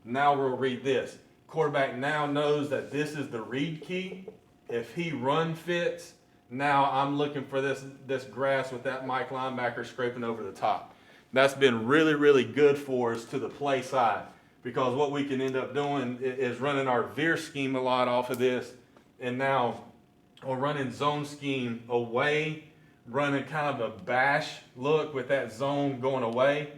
Now we'll read this. Quarterback now knows that this is the read key. If he run fits, now I'm looking for this grass with that Mike linebacker scraping over the top. That's been really good for us to the play side, because what we can end up doing is running our veer scheme a lot off of this, and now we're running zone scheme away, running kind of a bash look with that zone going away,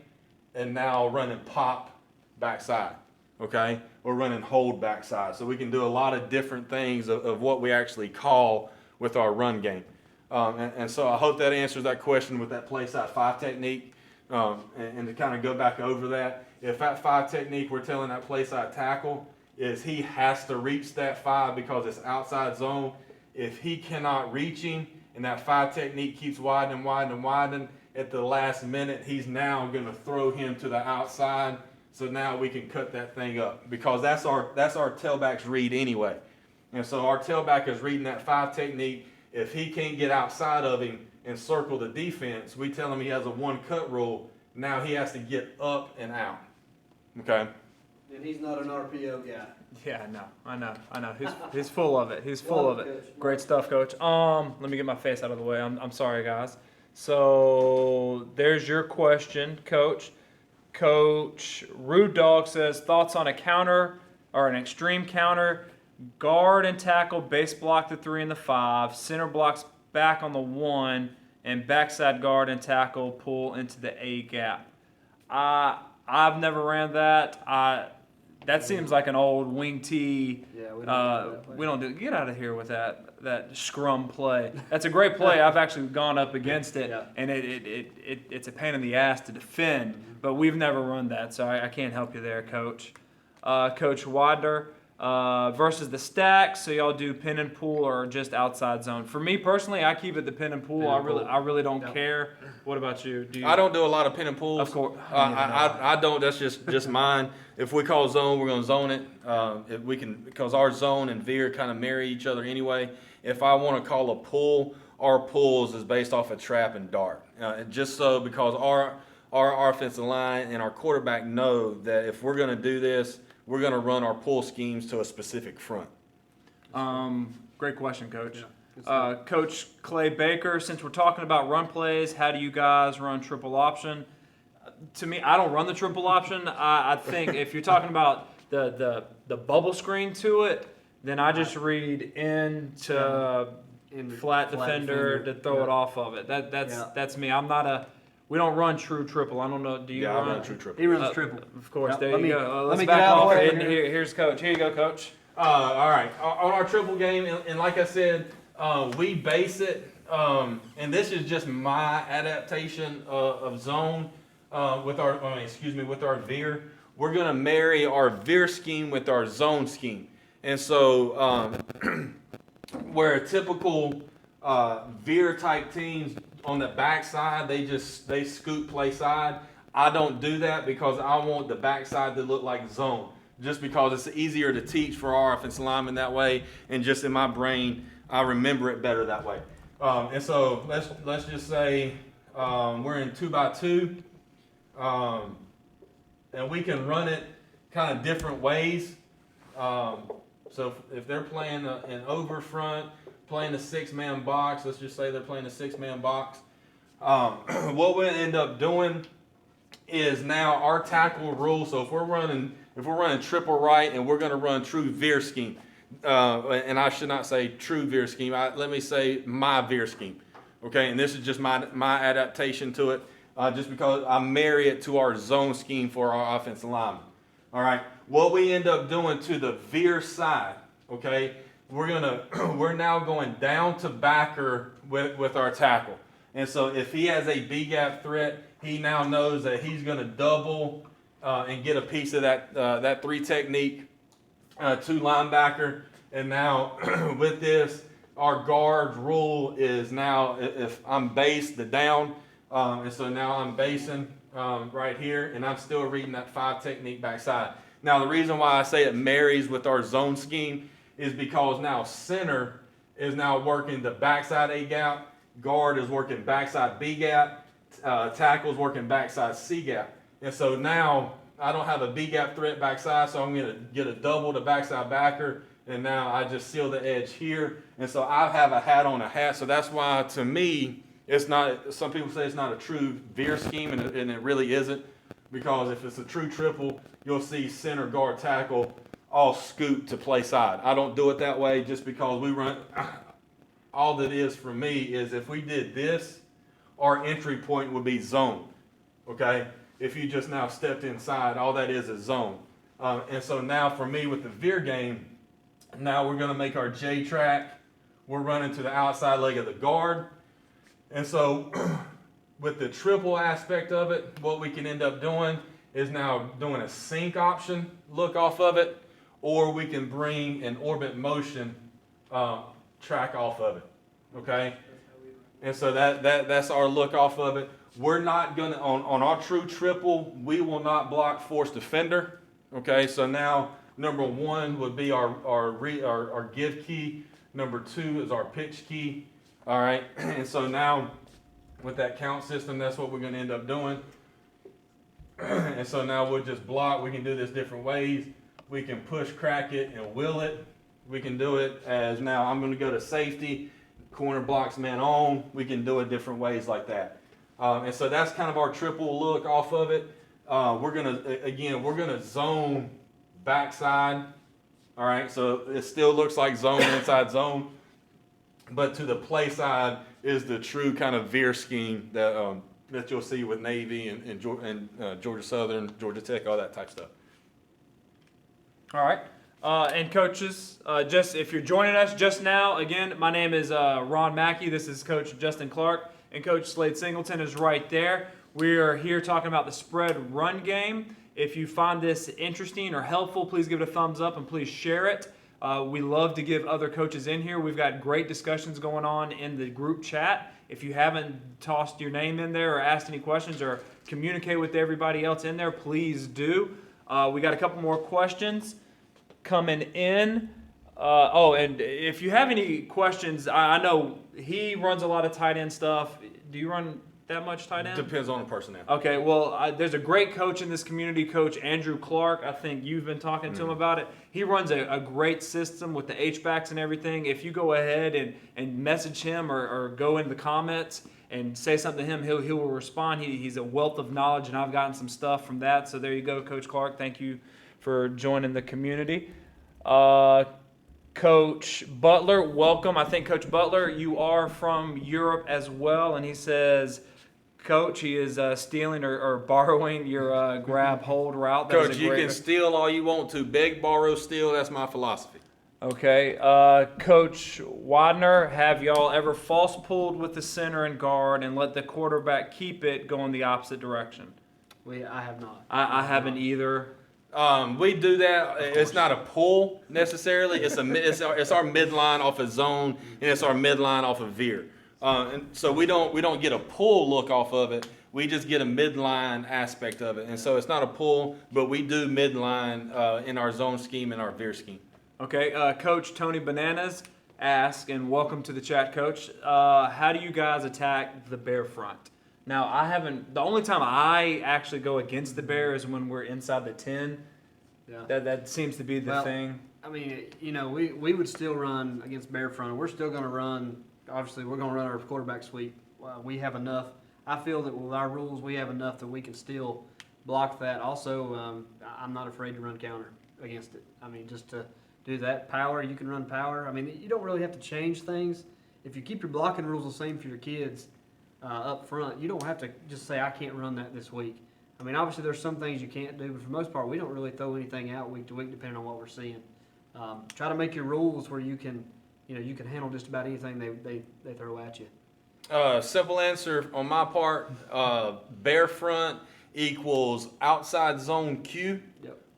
and now running pop backside. Okay, we're running hold backside, so we can do a lot of different things of what we actually call with our run game. And so I hope that answers that question with that play side 5 technique. And to kind of go back over that, if that 5 technique we're telling that play side tackle is he has to reach that 5 because it's outside zone. If he cannot reach him and that 5 technique keeps widening, at the last minute he's now going to throw him to the outside. So now we can cut that thing up, because that's our tailback's read anyway. And so our tailback is reading that 5 technique. If he can't get outside of him and circle the defense, we tell him he has a 1 cut rule. Now he has to get up and out. Okay. And he's not an RPO guy. Yeah, I know. He's full of it. He's full of it. Coach. Great stuff, Coach. Let me get my face out of the way. I'm sorry, guys. So there's your question, Coach. Coach Rude Dog says thoughts on a counter or an extreme counter, guard and tackle, base block the 3 and the 5, center blocks back on the 1, and backside guard and tackle pull into the A gap. I've never ran that. That seems like an old wing T. Yeah, we don't do that play. We don't do. Get out of here with that scrum play. That's a great play. I've actually gone up against it, Yeah. and it's a pain in the ass to defend. But we've never run that, so I can't help you there, Coach. Coach Wadler versus the stack. So y'all do pin and pull or just outside zone? For me personally, I keep it the pin and pull. Pin and pull. I really don't Yep. care. What about you? Do you? I don't do a lot of pin and pulls. Of course. I don't. That's just mine. If we call zone, we're gonna zone it. If we can, because our zone and veer kind of marry each other anyway. If I want to call a pull, our pulls is based off of trap and dart. Just so because our offensive line and our quarterback know that if we're gonna do this, we're gonna run our pull schemes to a specific front. Great question, Coach. Yeah, good stuff. Coach Clay Baker, since we're talking about run plays, how do you guys run triple option? To me, I don't run the triple option. I think if you're talking about the bubble screen to it, then I just read into In flat defender to throw it off of it. That's me. I'm not a. We don't run true triple. I don't know. Do you Yeah, run? I run true triple. He runs triple. Of course. Yep. There Let you me- go. let Let's me back get out of off. the way And here. here's Coach. Here you go, Coach. All right. On our triple game, and like I said, we base it, and this is just my adaptation of zone with our veer. We're gonna marry our veer scheme with our zone scheme, and so where typical veer type teams on the backside, they scoop play side. I don't do that because I want the backside to look like zone. Just because it's easier to teach for our offensive linemen that way, and just in my brain, I remember it better that way. And so let's just say we're in 2x2, and we can run it kind of different ways. So if they're playing an over front, playing a 6-man box, let's just say they're playing a 6-man box. What we end up doing is now our tackle rule. So if we're running triple right and we're going to run true veer scheme, and I should not say true veer scheme. Let me say my veer scheme. Okay, and this is just my adaptation to it, just because I marry it to our zone scheme for our offensive linemen. All right, what we end up doing to the veer side, okay, we're now going down to backer with our tackle. And so if he has a B gap threat, he now knows that he's going to double and get a piece of that 3 technique to linebacker. And now with this, our guard rule is now if I'm based the down, and so now I'm basing right here, and I'm still reading that 5 technique backside. Now the reason why I say it marries with our zone scheme is because now center is now working the backside A gap, guard is working backside B gap, tackle is working backside C gap. And so now I don't have a B gap threat backside, so I'm going to get a double to backside backer, and now I just seal the edge here. And so I have a hat on a hat, so that's why to me it's not, some people say it's not a true veer scheme, and it really isn't, because if it's a true triple, you'll see center, guard, tackle all scoop to play side. I don't do it that way just because we run. All that is for me is if we did this, our entry point would be zone. Okay? If you just now stepped inside, all that is zone. And so now for me with the veer game, now we're going to make our J track. We're running to the outside leg of the guard. And so with the triple aspect of it, what we can end up doing is now doing a sink option look off of it, or we can bring an orbit motion track off of it. Okay? And so that's our look off of it. We're not going to, on our true triple, we will not block force defender. Okay, so now number 1 would be our give key. Number 2 is our pitch key. All right, and so now with that count system, that's what we're going to end up doing. And so now we'll just block. We can do this different ways. We can push, crack it, and will it. We can do it as now I'm going to go to safety, corner blocks man on. We can do it different ways like that. And so that's kind of our triple look off of it. We're going to zone backside. All right, so it still looks like zone inside zone. But to the play side is the true kind of veer scheme that that you'll see with Navy and Georgia Southern, Georgia Tech, all that type stuff. All right. And coaches, just if you're joining us just now, again, my name is Ron McKie. This is Coach Justin Clark, and Coach Slade Singleton is right there. We are here talking about the spread run game. If you find this interesting or helpful, please give it a thumbs up and please share it. We love to give other coaches in here. We've got great discussions going on in the group chat. If you haven't tossed your name in there or asked any questions or communicate with everybody else in there, please do. We got a couple more questions coming in. And if you have any questions, I know he runs a lot of tight end stuff. Do you run that much tight end? Depends on the personnel. Okay, well, there's a great coach in this community, Coach Andrew Clark. I think you've been talking to him about it. He runs a great system with the H-backs and everything. If you go ahead and message him or go in the comments and say something to him, he will respond. He's a wealth of knowledge, and I've gotten some stuff from that. So there you go, Coach Clark. Thank you for joining the community. Coach Butler, welcome. I think, Coach Butler, you are from Europe as well, and he says, Coach, he is stealing or borrowing your grab hold route. That Coach, you can steal all you want to. Beg, borrow, steal. That's my philosophy. Okay. Coach Wadner, have y'all ever false pulled with the center and guard and let the quarterback keep it going the opposite direction? I have not. I haven't either. We do that. It's not a pull necessarily. It's our midline off of zone, and it's our midline off of veer. And so we don't get a pull look off of it. We just get a midline aspect of it. And so it's not a pull, but we do midline in our zone scheme and our veer scheme. Okay. Coach Tony Bananas asks, and welcome to the chat, Coach. How do you guys attack the bear front? Now, the only time I actually go against the bear is when we're inside the 10. Yeah. That seems to be the thing. I mean, we would still run against bear front. We're still going to run. Obviously, we're going to run our quarterback sweep. We have enough. I feel that with our rules, we have enough that we can still block that. Also, I'm not afraid to run counter against it. I mean, just to do that. Power, you can run power. I mean, you don't really have to change things. If you keep your blocking rules the same for your kids up front, you don't have to just say, I can't run that this week. I mean, obviously, there's some things you can't do, but for the most part, we don't really throw anything out week to week depending on what we're seeing. Try to make your rules where you can handle just about anything they throw at you. Simple answer on my part, bear front equals outside zone Q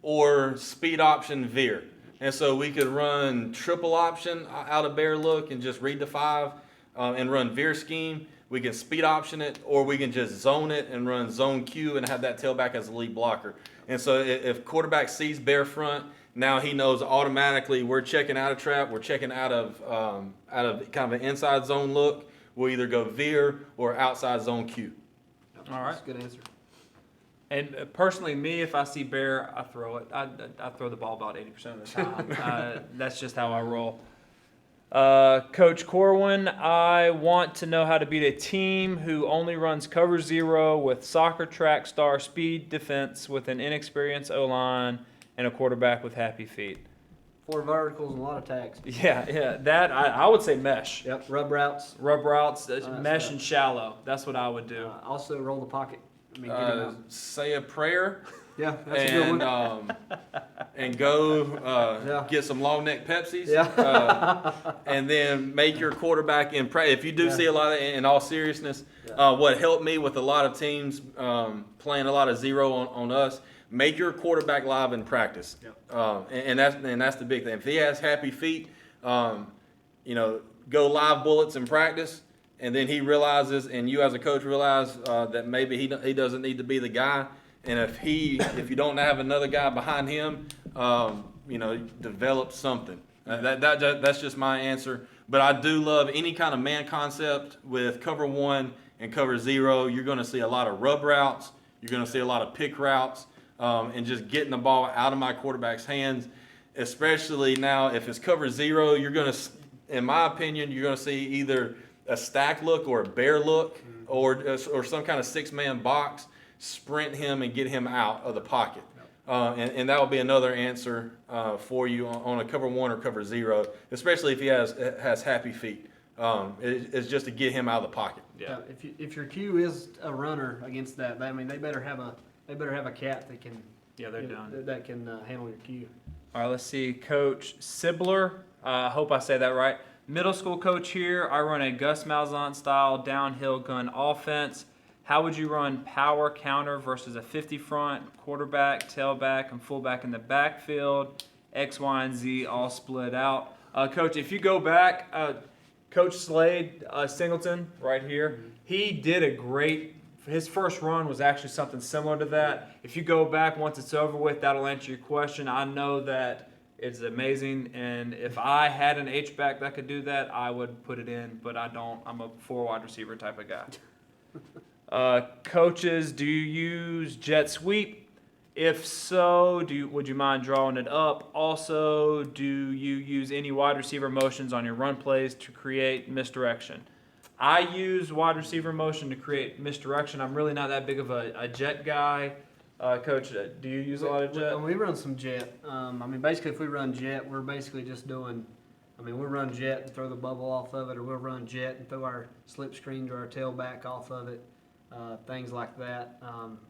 or speed option veer. And so we could run triple option out of bear look and just read the 5 and run veer scheme. We can speed option it, or we can just zone it and run zone Q and have that tailback as a lead blocker. And so if quarterback sees bear front, now he knows automatically we're checking out of trap, we're checking out of kind of an inside zone look. We'll either go veer or outside zone Q. All right. That's a good answer. And personally, me, if I see bear, I throw it. I throw the ball about 80% of the time. That's just how I roll. Coach Corwin, I want to know how to beat a team who only runs cover 0 with soccer track star speed defense with an inexperienced O-line and a quarterback with happy feet. 4 verticals and a lot of tags. Yeah. That I would say mesh. Yep, rub routes. Mesh stuff. and shallow. That's what I would do. Also roll the pocket. I mean, get 'em out. Say a prayer. Yeah, that's a good one. And go get some long neck Pepsis. Yeah. And then make your quarterback in practice. If you do see a lot of, in all seriousness, what helped me with a lot of teams playing a lot of 0 on us, make your quarterback live in practice. And that's the big thing. If he has happy feet, go live bullets in practice. And then he realizes, and you as a coach realize that maybe he doesn't need to be the guy. And if you don't have another guy behind him, develop something. That's just my answer. But I do love any kind of man concept with cover 1 and cover 0. You're going to see a lot of rub routes. You're going to see a lot of pick routes and just getting the ball out of my quarterback's hands, especially now if it's cover zero. You're going to, in my opinion, you're going to see either a stack look or a bear look or some kind of six-man box, sprint him and get him out of the pocket. And that will be another answer for you on a cover one or cover zero, especially if he has happy feet. It's just to get him out of the pocket. Yeah. If your Q is a runner against that, I mean they better have a cat that can they're done. that can handle your Q. All right, let's see. Coach Sibler, I hope I say that right. Middle school coach here. I run a Gus Malzahn style downhill gun offense. How would you run power counter versus a 50 front, quarterback, tailback, and fullback in the backfield, X, Y, and Z all split out? Coach, if you go back, Coach Slade Singleton right here, he did a great, his first run was actually something similar to that. If you go back once it's over with, that'll answer your question. I know that it's amazing, and if I had an H-back that could do that, I would put it in, but I don't. I'm a 4 wide receiver type of guy. Coaches, do you use jet sweep? If so, would you mind drawing it up? Also, do you use any wide receiver motions on your run plays to create misdirection? I use wide receiver motion to create misdirection. I'm really not that big of a jet guy. Coach, do you use a lot of jet? We run some jet. I mean, basically, if we run jet, we're basically just doing. I mean, we'll run jet and throw the bubble off of it, or we'll run jet and throw our slip screen to our tailback off of it. Things like that.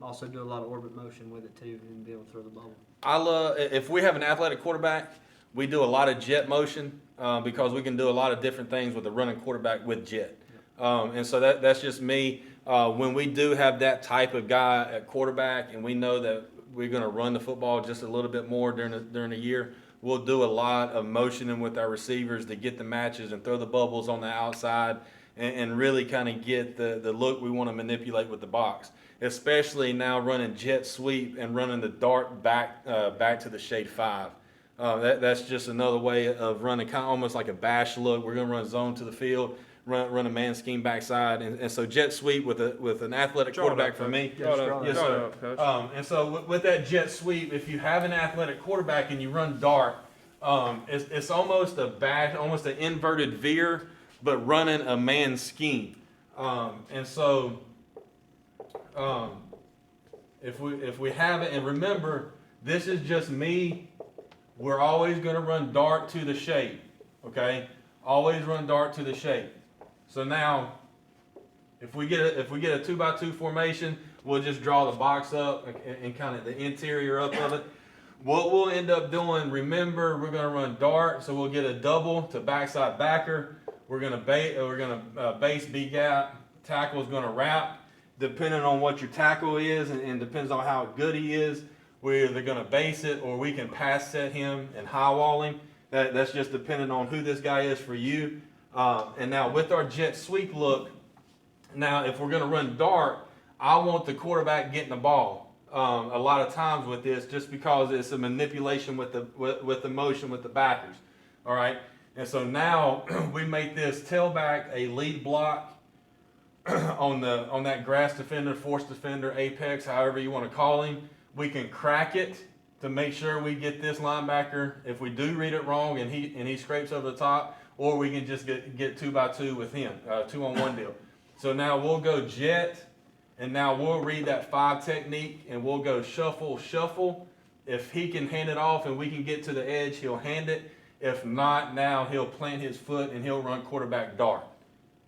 Also do a lot of orbit motion with it too, and be able to throw the bubble. I love if we have an athletic quarterback, we do a lot of jet motion because we can do a lot of different things with a running quarterback with jet. And so that's just me. When we do have that type of guy at quarterback, and we know that we're going to run the football just a little bit more during the year, we'll do a lot of motioning with our receivers to get the matches and throw the bubbles on the outside and really kind of get the look we want to manipulate with the box. Especially now running jet sweep and running the dart back to the shade 5. That's just another way of running kind of almost like a bash look. We're going to run zone to the field. Run a man scheme backside, and so jet sweep with an athletic quarterback for me. Yes, sir. And so with that jet sweep, if you have an athletic quarterback and you run dart, it's almost a bash, almost an inverted veer, but running a man scheme. And so if we have it, and remember, this is just me. We're always going to run dart to the shade. Okay, always run dart to the shade. So now, if we get a 2x2 formation, we'll just draw the box up and kind of the interior up of it. What we'll end up doing, remember, we're going to run dart, so we'll get a double to backside backer. We're going to base B gap. Tackle is going to wrap, depending on what your tackle is, and depends on how good he is. We're either going to base it or we can pass set him and high wall him. That's just depending on who this guy is for you. And now with our jet sweep look, now if we're going to run dart, I want the quarterback getting the ball. A lot of times with this, just because it's a manipulation with the motion with the backers. All right, and so now we make this tailback a lead block on that grass defender, force defender, apex, however you want to call him. We can crack it to make sure we get this linebacker. If we do read it wrong and he scrapes over the top. Or we can just get 2x2 with him, 2-on-1 deal. So now we'll go jet, and now we'll read that 5 technique, and we'll go shuffle, shuffle. If he can hand it off and we can get to the edge, he'll hand it. If not, now he'll plant his foot and he'll run quarterback dart.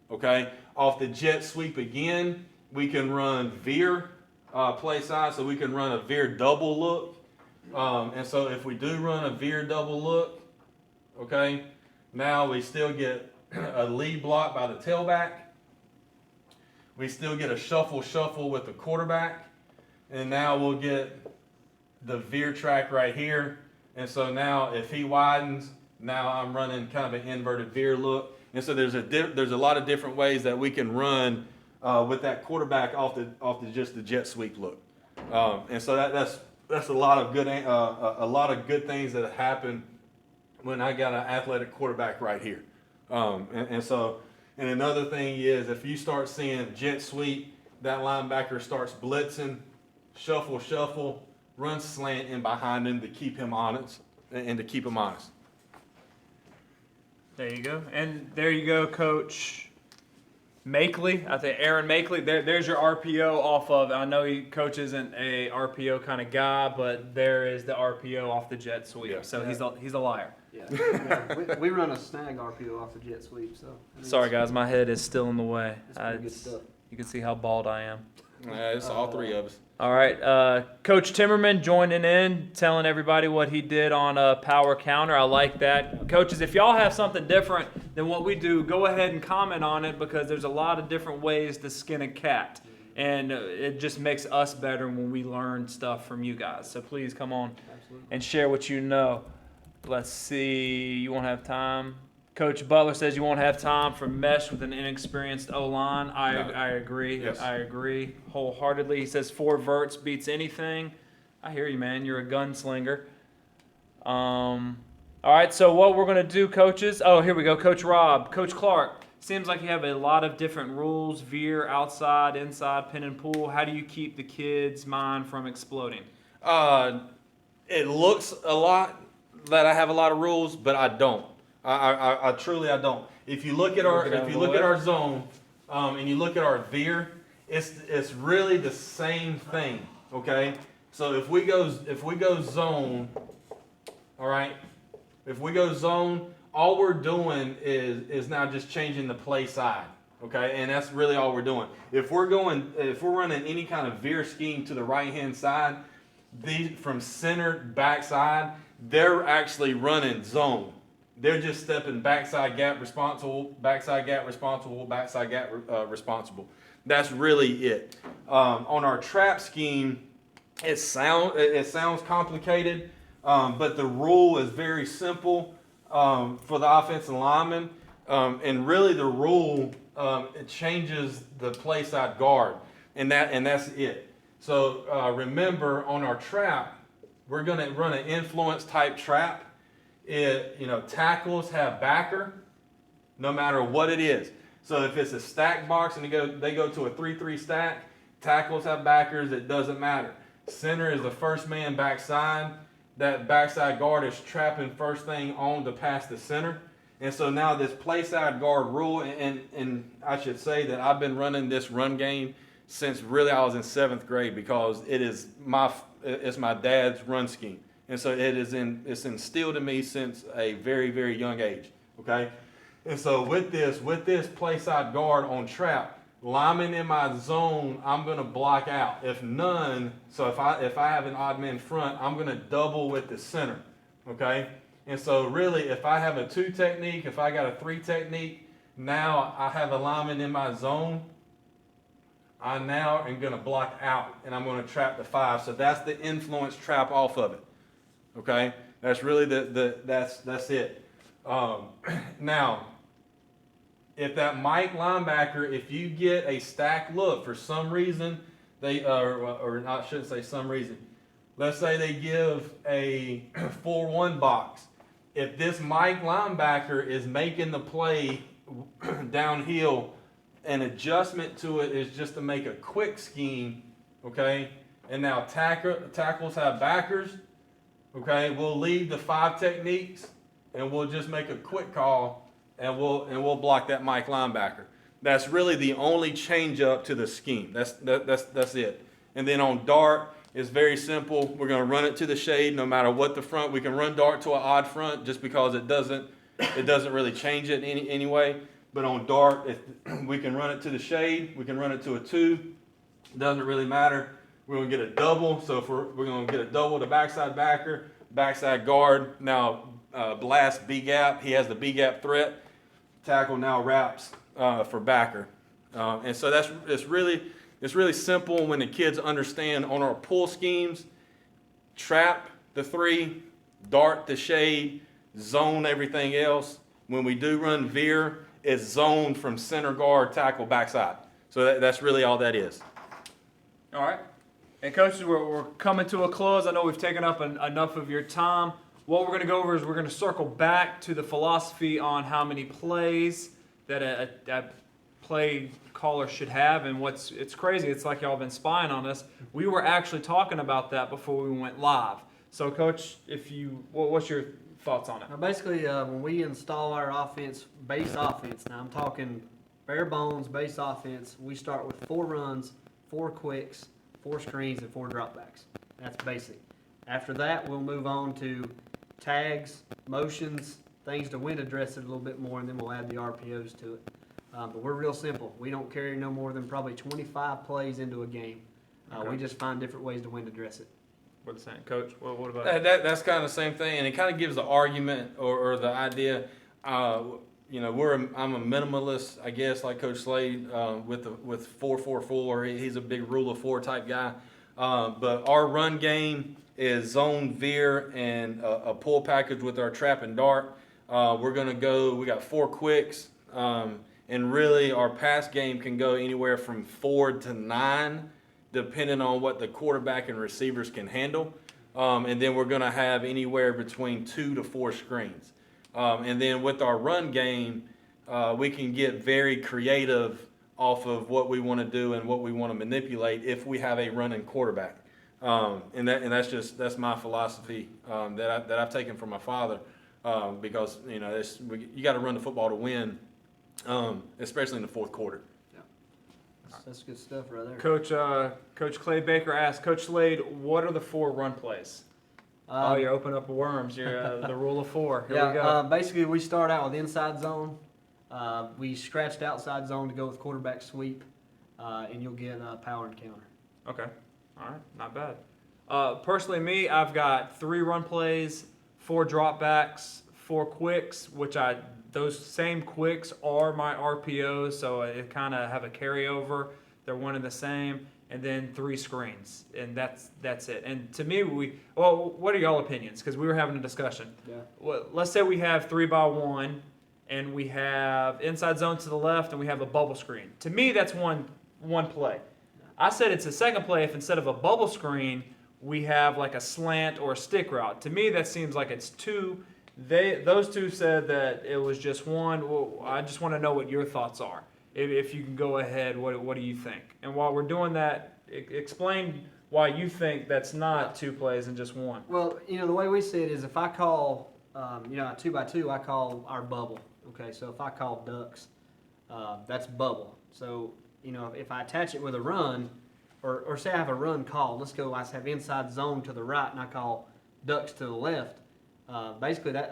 Okay? Off the jet sweep again, we can run veer play side, so we can run a veer double look. And so if we do run a veer double look, okay, now we still get a lead block by the tailback. We still get a shuffle with the quarterback. And now we'll get the veer track right here. And so now if he widens, now I'm running kind of an inverted veer look. And so there's a lot of different ways that we can run with that quarterback off just the jet sweep look. And so that's a lot of good things that happen when I got an athletic quarterback right here. And another thing is if you start seeing jet sweep, that linebacker starts blitzing, shuffle, run slant in behind him to keep him honest and to keep him honest. There you go. And there you go, Coach Makeley. I think Aaron Makeley. There's your RPO off of. I know Coach isn't a RPO kind of guy, but there is the RPO off the jet sweep. Yeah. So he's a liar. Yeah. We run a snag RPO off the jet sweep. So I mean, Sorry, guys. My head is still in the way. It's pretty good stuff. You can see how bald I am. It's all three of us. All right, Coach Timmerman joining in, telling everybody what he did on a power counter. I like that. Coaches, if y'all have something different than what we do, go ahead and comment on it because there's a lot of different ways to skin a cat. And it just makes us better when we learn stuff from you guys. So please come on and share what you know. Let's see, you won't have time. Coach Butler says you won't have time for mesh with an inexperienced O-line. I agree. Yes. I agree wholeheartedly. He says 4 verts beats anything. I hear you, man. You're a gunslinger. All right, so what we're going to do, coaches. Oh, here we go. Coach Rob. Coach Clark, seems like you have a lot of different rules, veer, outside, inside, pin and pull. How do you keep the kids' mind from exploding? It looks a lot that I have a lot of rules, but I don't. I truly don't. If you look at our zone, and you look at our veer, it's really the same thing. Okay, so if we go zone, all right. If we go zone, all we're doing is now just changing the play side. Okay, and that's really all we're doing. If we're running any kind of veer scheme to the right hand side, from center backside, they're actually running zone. They're just stepping backside gap responsible, backside gap responsible, backside gap responsible. That's really it. On our trap scheme, it sounds complicated, but the rule is very simple for the offensive lineman. And really the rule, it changes the play side guard, and that's it. So remember, on our trap, we're going to run an influence type trap. Tackles have backer, no matter what it is. So if it's a stack box and they go to a 3-3 stack, tackles have backers. It doesn't matter. Center is the first man backside. That backside guard is trapping first thing on to pass the center. And so now this play side guard rule, and I should say that I've been running this run game since really I was in 7th grade because it's my dad's run scheme. And so it's instilled in me since a very, very young age, okay? And so with this play side guard on trap, lineman in my zone, I'm going to block out. If none, so if I have an odd man front, I'm going to double with the center, okay? And so really, if I have a 2 technique, if I got a 3 technique, now I have a lineman in my zone, I now am going to block out, and I'm going to trap the 5. So that's the influence trap off of it. Okay, that's really that's it. Now, if that Mike linebacker, if you get a stack look for some reason, or I shouldn't say some reason. Let's say they give a 4-1 box. If this Mike linebacker is making the play downhill, an adjustment to it is just to make a quick scheme. Okay, and now tackles have backers. Okay, we'll leave the 5 techniques and we'll just make a quick call and we'll block that Mike linebacker. That's really the only change up to the scheme. That's it. And then on dart, it's very simple. We're going to run it to the shade no matter what the front. We can run dart to an odd front just because it doesn't really change it anyway. But on dart, we can run it to the shade. We can run it to a 2. Doesn't really matter. We're going to get a double, so if we're going to get a double to backside backer, backside guard. Now blast B gap. He has the B gap threat. Tackle now wraps for backer, and so it's really simple when the kids understand on our pull schemes. Trap the 3, dart the shade, zone everything else. When we do run veer, it's zone from center guard, tackle, backside. So that's really all that is. All right. And coaches, we're coming to a close. I know we've taken up enough of your time. What we're going to go over is we're going to circle back to the philosophy on how many plays that a play callers should have. And it's crazy. It's like y'all been spying on us. We were actually talking about that before we went live. So, Coach, what's your thoughts on it? Now, basically, when we install our base offense, now I'm talking bare bones base offense, we start with 4 runs, 4 quicks, 4 screens, and 4 dropbacks. That's basic. After that, we'll move on to tags, motions, things to wind address it a little bit more, and then we'll add the RPOs to it. But we're real simple. We don't carry no more than probably 25 plays into a game. Okay. We just find different ways to wind address it. What the saying, Coach? What about That's kind of the same thing, and it kind of gives the argument or the idea. I'm a minimalist, I guess, like Coach Slade with 4-4-4. He's a big rule of 4 type guy. But our run game is zone, veer, and a pull package with our trap and dart. We're gonna go. We got 4 quicks, and really our pass game can go anywhere from 4 to 9. Depending on what the quarterback and receivers can handle. And then we're going to have anywhere between 2 to 4 screens. And then with our run game, we can get very creative off of what we want to do and what we want to manipulate if we have a running quarterback. And that's my philosophy that I've taken from my father because you got to run the football to win, especially in the fourth quarter. That's good stuff right there. Coach Clay Baker asked, Coach Slade, what are the 4 run plays? You're opening up worms. You're the rule of 4. Here we go. Basically, we start out with inside zone. We scratched outside zone to go with quarterback sweep, and you'll get power and counter. Okay. All right. Not bad. Personally, me, I've got 3 run plays, 4 dropbacks, 4 quicks, those same quicks are my RPOs, so it kind of have a carryover. They're one and the same, and then 3 screens, and that's it. And to me, what are y'all opinions? Because we were having a discussion. Yeah. Well, let's say we have 3x1, and we have inside zone to the left, and we have a bubble screen. To me, that's one play. I said it's a second play if instead of a bubble screen, we have like a slant or a stick route. To me, that seems like it's 2. Those 2 said that it was just 1. Well, I just want to know what your thoughts are. If you can go ahead, what do you think? And while we're doing that, explain why you think that's not 2 plays and just 1. Well, the way we see it is if I call, a 2x2, I call our bubble. Okay, so if I call ducks, that's bubble. So, if I attach it with a run, or say I have a run call, let's go, I have inside zone to the right and I call ducks to the left. Basically, that's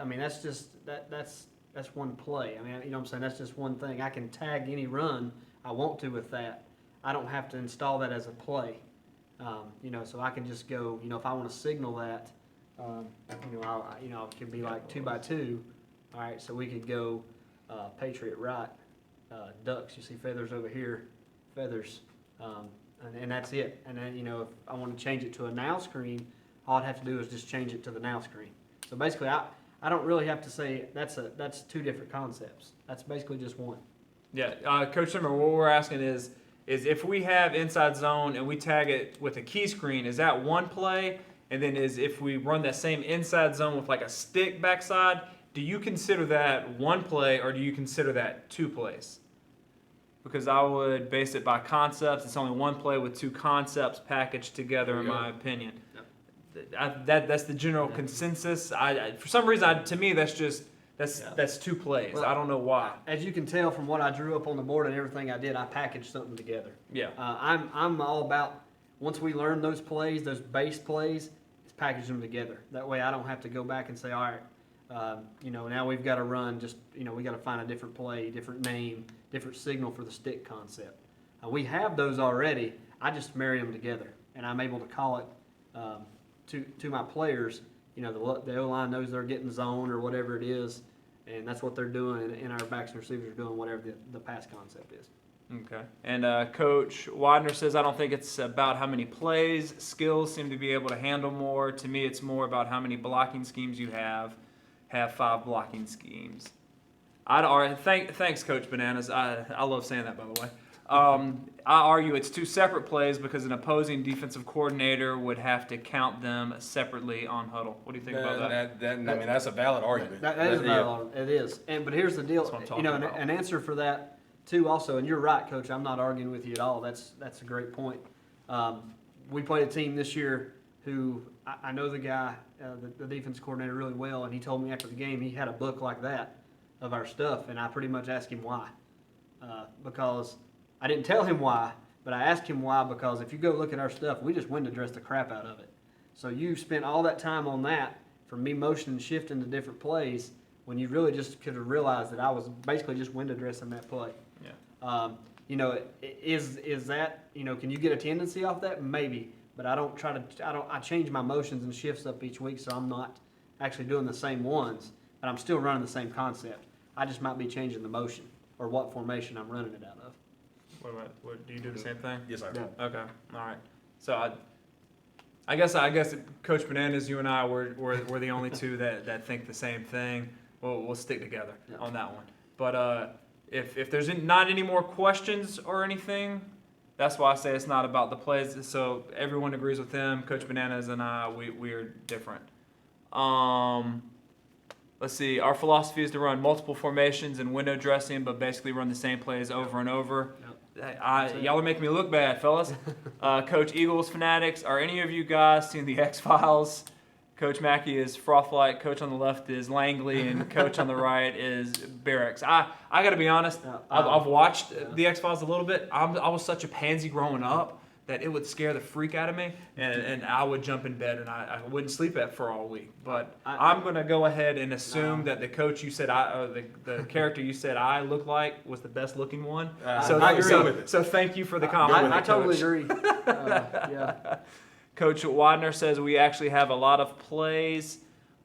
one play. I mean, you know what I'm saying? That's just one thing. I can tag any run I want to with that. I don't have to install that as a play. So I can just go. If I want to signal that, it could be like 2x2. All right, so we could go Patriot right, ducks. You see feathers over here, feathers, and that's it. And then if I want to change it to a now screen, all I'd have to do is just change it to the now screen. So basically, I don't really have to say that's 2 different concepts. That's basically just one. Yeah, Coach Zimmer, what we're asking is if we have inside zone and we tag it with a key screen, is that 1 play? And then if we run that same inside zone with like a stick backside, do you consider that 1 play or do you consider that 2 plays? Because I would base it by concepts. It's only 1 play with 2 concepts packaged together, in my opinion. That's the general consensus. For some reason, to me, that's 2 plays. Well, I don't know why. As you can tell from what I drew up on the board and everything I did, I packaged something together. Yeah. I'm all about, once we learn those plays, those base plays, is package them together. That way I don't have to go back and say, all right, now we've got to run we got to find a different play, different name, different signal for the stick concept. We have those already. I just marry them together, and I'm able to call it to my players. The O-line knows they're getting zone or whatever it is, and that's what they're doing, and our backs and receivers are doing whatever the pass concept is. Okay. And Coach Widener says, I don't think it's about how many plays. Skills seem to be able to handle more. To me, it's more about how many blocking schemes you have. Have 5 blocking schemes. Thanks, Coach Bananas. I love saying that, by the way. I argue it's 2 separate plays because an opposing defensive coordinator would have to count them separately on huddle. What do you think about that? That's a valid argument. That is valid. It is. But here's the deal. That's what I'm talking about. An answer for that Two, also, and you're right, Coach, I'm not arguing with you at all. That's a great point. We played a team this year who, I know the guy, the defense coordinator really well, and he told me after the game he had a book like that of our stuff, and I pretty much asked him why. Because I didn't tell him why, but I asked him why because if you go look at our stuff, we just window dress the crap out of it. So you spent all that time on that for me motioning and shifting to different plays when you really just could have realized that I was basically just window dressing that play. Yeah. You know, is that, you know, can you get a tendency off that? Maybe, but I change my motions and shifts up each week, so I'm not actually doing the same ones, but I'm still running the same concept. I just might be changing the motion or what formation I'm running it out of. What do you do the same thing? Yes, sir. Yeah. Okay, all right. So I guess Coach Bananas, you and I we're the only two that think the same thing. We'll stick together on that one. But if there's not any more questions or anything, that's why I say it's not about the plays. So everyone agrees with him. Coach Bananas and I, we are different. Let's see. Our philosophy is to run multiple formations and window dressing, but basically run the same plays over and over. Y'all are making me look bad, fellas. Coach Eagles fanatics, are any of you guys seen the X-Files? Coach McKie is Frostlight, Coach on the left is Langley, and Coach on the right is Barracks. I got to be honest, I've watched the X-Files a little bit. I was such a pansy growing up that it would scare the freak out of me, and I would jump in bed and I wouldn't sleep for all week. But I'm going to go ahead and assume that the coach you said the character you said I look like was the best looking one. I agree with it. So thank you for the compliment. I totally Coach. agree. Yeah. Coach Wadner says we actually have a lot of plays.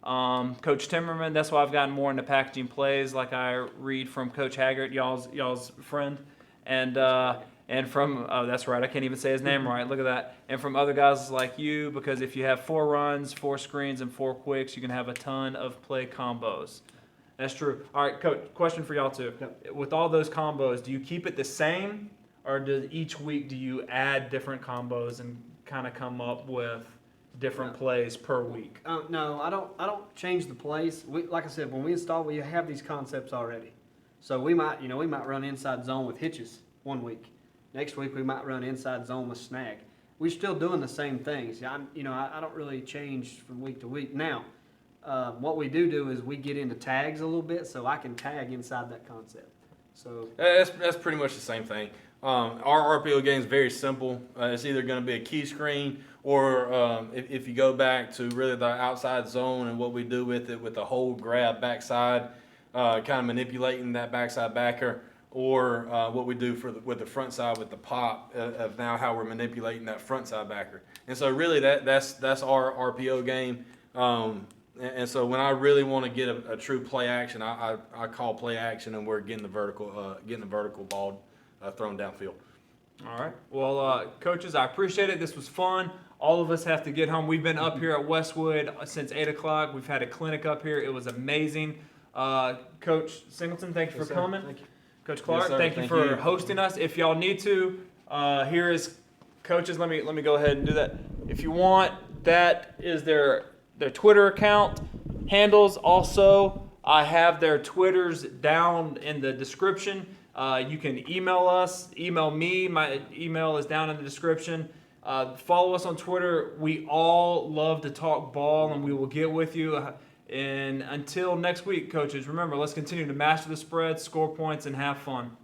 Coach Timmerman, that's why I've gotten more into packaging plays, like I read from Coach Haggart, y'all's friend, and from that's right, I can't even say his name right. Look at that. And from other guys like you, because if you have 4 runs, 4 screens, and 4 quicks, you can have a ton of play combos. That's true. All right, Coach. Question for y'all too. With all those combos, do you keep it the same, or each week do you add different combos and kind of come up with different plays per week? No, I don't change the plays. Like I said, when we install, we have these concepts already. So we might run inside zone with hitches one week. Next week we might run inside zone with snag. We're still doing the same things. I don't really change from week to week. Now, what we do is we get into tags a little bit, so I can tag inside that concept. So That's pretty much the same thing. Our RPO game is very simple. It's either going to be a key screen or if you go back to really the outside zone and what we do with it with the hold grab backside, kind of manipulating that backside backer, or what we do with the front side with the pop of now how we're manipulating that front side backer. And so really that's our RPO game. And so when I really want to get a true play action, I call play action, and we're getting the vertical ball thrown downfield. All right. Well, coaches, I appreciate it. This was fun. All of us have to get home. We've been up here at Westwood since 8 o'clock. We've had a clinic up here. It was amazing. Coach Singleton, thank you for coming. Thank you. Coach Clark, Yes, sir. thank you Thank for you. hosting us. If y'all need to, here is coaches. Let me go ahead and do that. If you want, that is their Twitter account handles. Also, I have their Twitters down in the description. You can email us, email me. My email is down in the description. Follow us on Twitter. We all love to talk ball, and we will get with you. And until next week, coaches, remember, let's continue to master the spread, score points, and have fun.